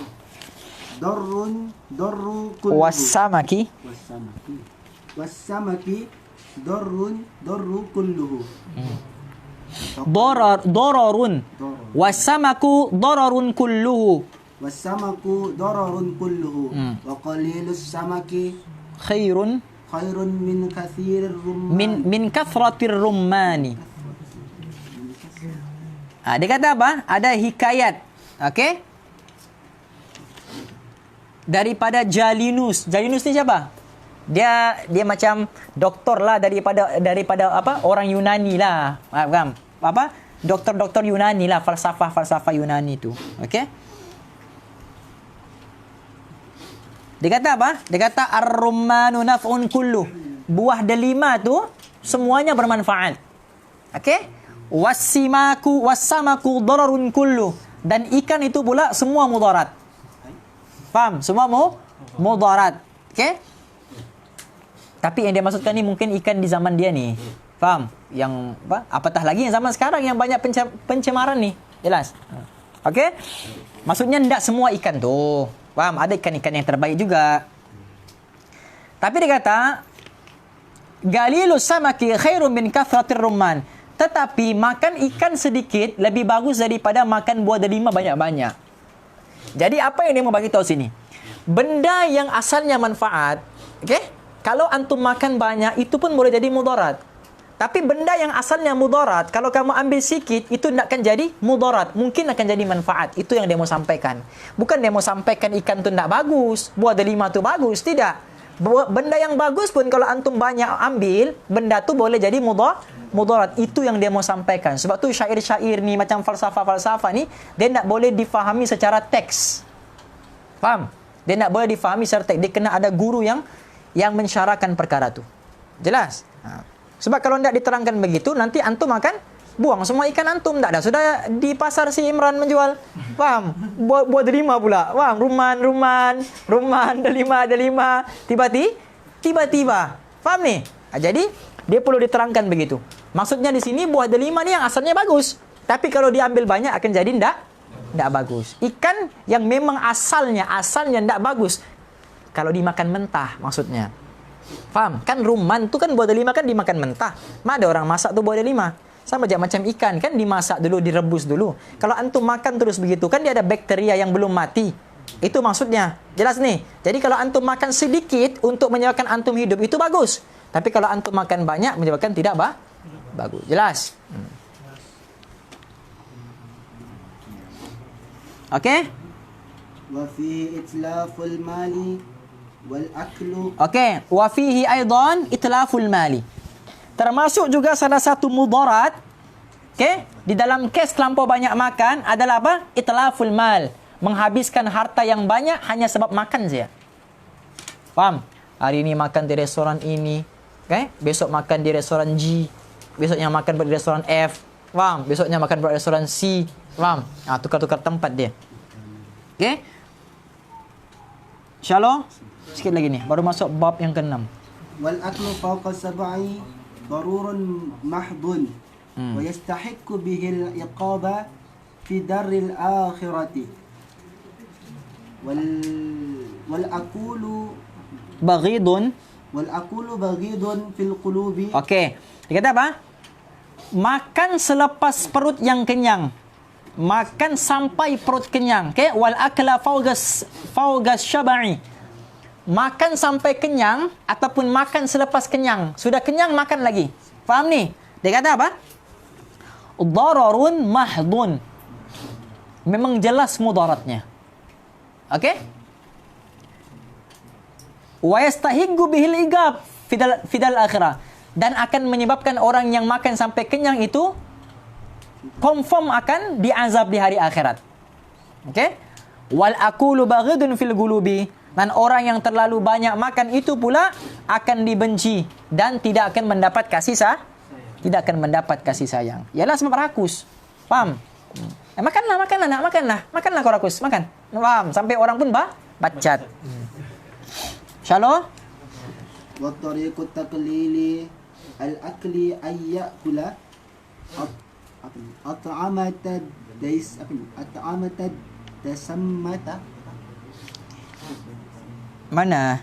darru kulluhu. Was-samaki darru kulluhu. Dararun. Wasamaku dararun kulluhu. Wasamaku dararun kulluhu. Wa qalilus samaki Khairun khairun min kathirir rumman. min kathratir rummani. Dia kata apa? Ada hikayat. Okey? Daripada Jalinus. Jalinus ni siapa? Dia macam doktor lah daripada apa? Orang Yunani lah. Faham? Apa? Doktor Yunani lah, falsafah Yunani tu. Okey? Dia kata apa? Dia kata ar-rummanu naf'un kulluh. Buah delima tu semuanya bermanfaat. Okey? Wassamaku dararun kulluh. Dan ikan itu pula semua mudarat. Faham? Semua mudarat. Okey? Tapi yang dia maksudkan ni mungkin ikan di zaman dia ni. Faham? Yang apa? Apatah lagi yang zaman sekarang yang banyak pencemaran ni. Jelas? Okey? Maksudnya tidak semua ikan tu. Faham? Ada ikan-ikan yang terbaik juga. Tapi dia kata galilus samaki khairun min kathratir rumman. Tetapi makan ikan sedikit lebih bagus daripada makan buah delima banyak-banyak. Jadi apa yang dia mau bagi tahu sini? Benda yang asalnya manfaat, okey? Kalau antum makan banyak itu pun boleh jadi mudarat. Tapi benda yang asalnya mudarat, kalau kamu ambil sikit, itu tidak akan jadi mudarat. Mungkin akan jadi manfaat. Itu yang dia mau sampaikan. Bukan dia mau sampaikan ikan tu tidak bagus, buah delima tu bagus. Tidak. Benda yang bagus pun kalau antum banyak ambil, benda tu boleh jadi mudarat. Itu yang dia mau sampaikan. Sebab tu syair-syair ni, macam falsafah-falsafah ni, dia tidak boleh difahami secara teks. Faham? Dia tidak boleh difahami secara teks. Dia kena ada guru yang mensyarahkan perkara tu. Jelas? Sebab kalau tidak diterangkan begitu, nanti antum akan buang semua ikan antum. Tak ada. Sudah di pasar si Imran menjual. Faham? Buah delima pula. Faham? Rumman, delima. Tiba-tiba. Faham ni? Jadi, dia perlu diterangkan begitu. Maksudnya di sini buah delima ni yang asalnya bagus. Tapi kalau diambil banyak akan jadi tidak bagus. Ikan yang memang asalnya tidak bagus. Kalau dimakan mentah maksudnya. Faham? Kan rumman tu kan buah delima kan dimakan mentah. Mana ada orang masak tu buah delima. Sama je macam ikan kan dimasak dulu, direbus dulu. Kalau antum makan terus begitu kan dia ada bakteria yang belum mati. Itu maksudnya. Jelas nih. Jadi kalau antum makan sedikit untuk menyebabkan antum hidup itu bagus. Tapi kalau antum makan banyak menyebabkan tidak bagus. Jelas? Okey? Wa fihi itlaful mali wal aklu. Okey, wa fihi aidan itlaful mali. Termasuk juga salah satu mudarat, okey, di dalam kes terlampau banyak makan adalah apa? Itlaful mal, menghabiskan harta yang banyak hanya sebab makan saja. Faham? Hari ini makan di restoran ini, okey? Besok makan di restoran G, besoknya makan di restoran F, faham? Besoknya makan di restoran C, faham? Tukar-tukar tempat dia. Okey? Insyaallah sikit lagi nih, baru masuk bab yang ke-6. Wal aklu fawqa sab'i darurun mahdun wa yastahiqqu bihi al-iqaba fi daril akhirati. Wal akulu Baghidun. fil qulubi. Okey. Dia kata apa? Makan selepas perut yang kenyang. Makan sampai perut kenyang. Okey, wal akla fawqa syab'i. Makan sampai kenyang ataupun makan selepas kenyang. Sudah kenyang makan lagi. Faham ni? Dia kata apa? Dararun mahdun. Memang jelas mudaratnya. Okey? Wa yastahiqqu bihil igab fidal akhirah. Dan akan menyebabkan orang yang makan sampai kenyang itu confirm akan diazab di hari akhirat. Okey? Wal akulu baghidun fil qulubi. Dan orang yang terlalu banyak makan itu pula akan dibenci dan tidak akan mendapat kasih sayang. Ialah sebab rakus. Faham? Makanlah kau rakus, makan. Faham? Sampai orang pun bacat. Insyaallah. Wa tariqut taqlili al-akli ayyakula at'amata tasammata. Mana?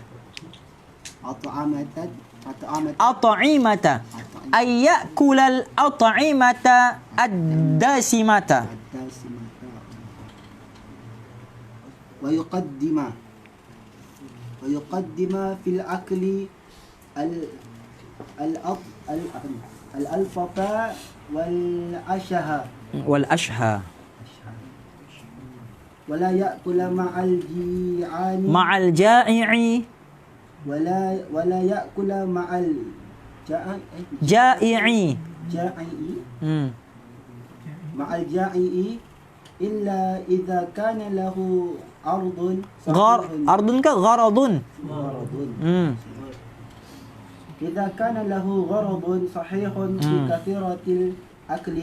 At'imata ayyakulal at'imata ad-dasimata. ويقدم في الأكل الألفة والأشهى والأشهى ولا يأكل مع الجيعان مع الجائع ولا يأكل مع جائع مع الجائع إلا إذا كان له عرض أرض كغرض إذا كان له غرض صحيح في كثرة الأكل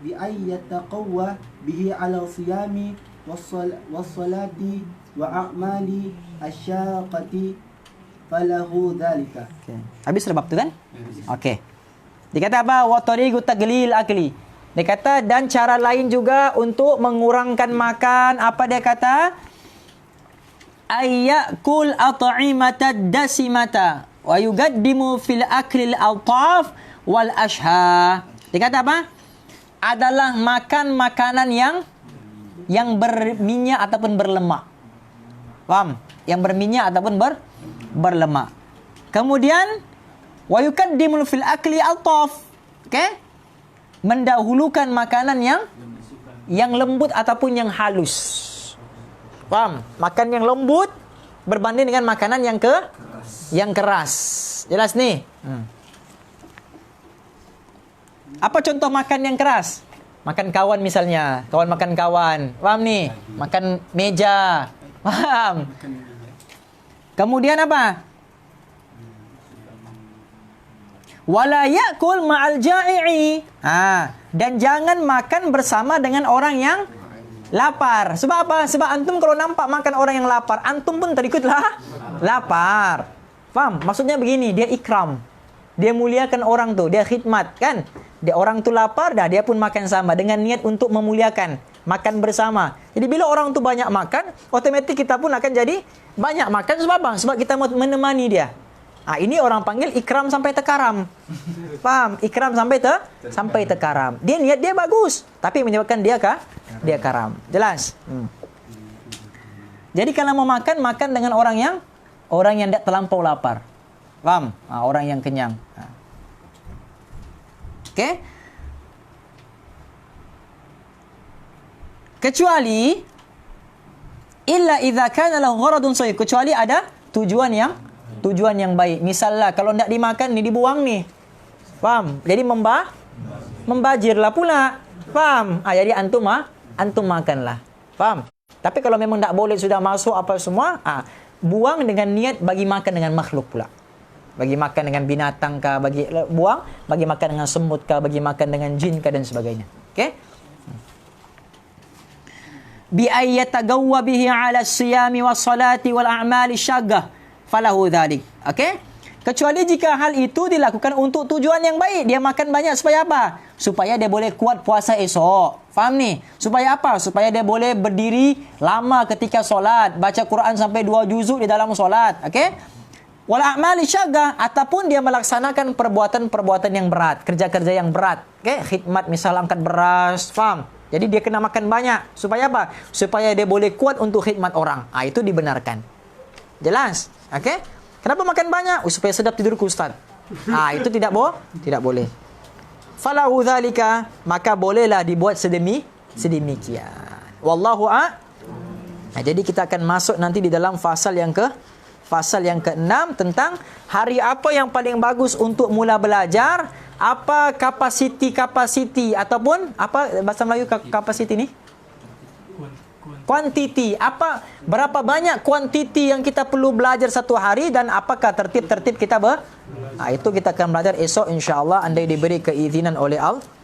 بأن يتقوى به على الصيام والصلاة وأعمال الشاقة فله ذلك. Okay. Habis sebab tu kan? Okey. Dia kata apa? Wa tariqu taglil akli. Dia kata dan cara lain juga untuk mengurangkan makan. Apa dia kata? Ayyakul at'imata dasimata wa yuqaddimu fil akli al-altaf wal ashha. Dia kata apa? Adalah makan makanan yang berminyak ataupun berlemak. Faham? Yang berminyak ataupun berlemak. Kemudian wa yuqaddimu fil akli al-altaf. Okey? Mendahulukan makanan yang lembut ataupun yang halus. Faham? Makan yang lembut berbanding dengan makanan yang keras. Jelas ni? Apa contoh makan yang keras? Makan kawan misalnya. Kawan makan kawan. Faham ni? Makan meja. Faham? Kemudian apa? Wala yakul ma'al ja'i'i. Dan jangan makan bersama dengan orang yang lapar. Sebab apa? Sebab antum kalau nampak makan orang yang lapar, antum pun terikutlah lapar. Faham? Maksudnya begini, dia ikram. Dia muliakan orang tu, dia khidmat kan? Dia orang tu lapar dah, dia pun makan sama dengan niat untuk memuliakan, makan bersama. Jadi bila orang tu banyak makan, otomatis kita pun akan jadi banyak makan. Sebab apa? Sebab kita mau menemani dia. Ini orang panggil ikram sampai tekaram. Faham? Ikram sampai tekaram. Dia niat dia bagus, tapi menyebabkan dia karam. Jelas? Jadi kalau mau makan dengan orang yang tidak terlampau lapar. Faham? Orang yang kenyang. Okey? Kecuali illa idza kana lahu gharadun sahih, kecuali ada tujuan yang baik. Misalnya kalau tidak dimakan ni dibuang ni. Faham? Jadi membajirlah pula. Faham? Jadi antum makanlah. Faham? Tapi kalau memang tak boleh sudah masuk apa semua, buang dengan niat bagi makan dengan makhluk pula. Bagi makan dengan binatang kah, bagi makan dengan semut kah, bagi makan dengan jin kah dan sebagainya. Okey? Bi ayyatagawwa bihi 'ala as-siyami was-salati wal a'mali syaghah falahu dhalik. Okey? Kecuali jika hal itu dilakukan untuk tujuan yang baik. Dia makan banyak supaya apa? Supaya dia boleh kuat puasa esok. Faham ni? Supaya apa? Supaya dia boleh berdiri lama ketika solat, baca Quran sampai 2 juzuk di dalam solat. Okey? Wal a'mali syaghah, ataupun dia melaksanakan perbuatan-perbuatan yang berat, kerja-kerja yang berat. Okey? Khidmat misal angkat beras, faham? Jadi dia kena makan banyak. Supaya apa? Supaya dia boleh kuat untuk khidmat orang. Itu dibenarkan. Jelas? Okey? Kenapa makan banyak? Supaya sedap tidurku, Ustaz. Itu tidak boleh. Falahu dzalika, maka bolehlah dibuat sedemikian. Wallahu jadi kita akan masuk nanti di dalam fasal yang ke-6 tentang hari apa yang paling bagus untuk mula belajar, apa kapasiti ataupun apa bahasa Melayu kapasiti ni? Kuantiti. Berapa banyak kuantiti yang kita perlu belajar satu hari dan apakah tertib kita itu kita akan belajar esok insya-Allah andai diberi keizinan oleh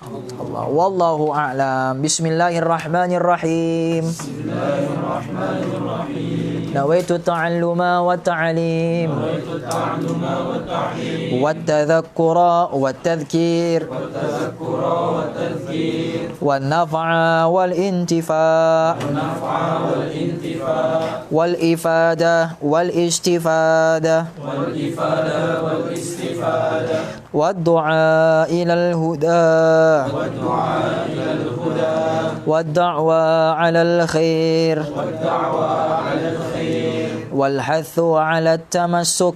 Allah wallahu a'lam. Bismillahirrahmanirrahim. Nawaitu ta'alluma wa ta'lim wa tadhakkura wa tadhkir wa naf'a wal intifa' wal ifada wal istifada wad du'a ilal huda wad da'wa 'alal khair wal hathu 'ala tamassuk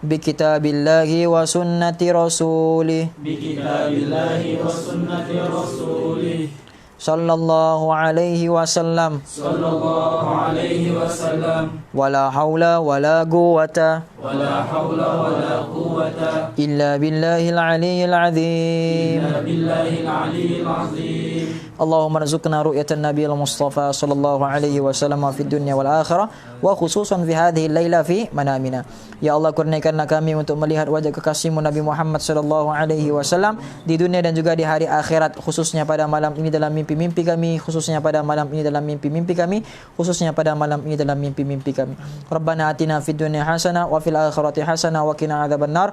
bi kitabillahi wa sunnati rasulih sallallahu alaihi wasallam wala haula wala quwwata illa billahil aliyyil azim. Allahumma rzuqna ru'yatan nabiyil mustafa sallallahu alaihi wasallam fi dunya wal akhirah wa khususan fi hadhihi al-laila fi manamina. Ya Allah, kurniakanlah kami untuk melihat wajah kekasihmu Nabi Muhammad sallallahu alaihi wasallam di dunia dan juga di hari akhirat, khususnya pada malam ini dalam mimpi-mimpi kami, khususnya pada malam ini dalam mimpi-mimpi kami, khususnya pada malam ini dalam mimpi-mimpi kami. Rabbana atina fid dunya hasanah wa fil akhirati hasanah wa qina adzabannar.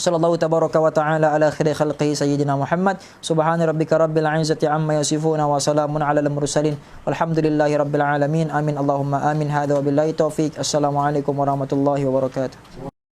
Sallallahu tabaraka wa ta'ala ala khairi khalqihi sayyidina Muhammad. Subhana rabbika rabbil izzati amma yasifuna wa salamun ala al-mursalin walhamdulillahi rabbil alamin. Amin Allahumma amin. Hadza wa billahi taufiq. Assalamualaikum warahmatullahi wabarakatuh.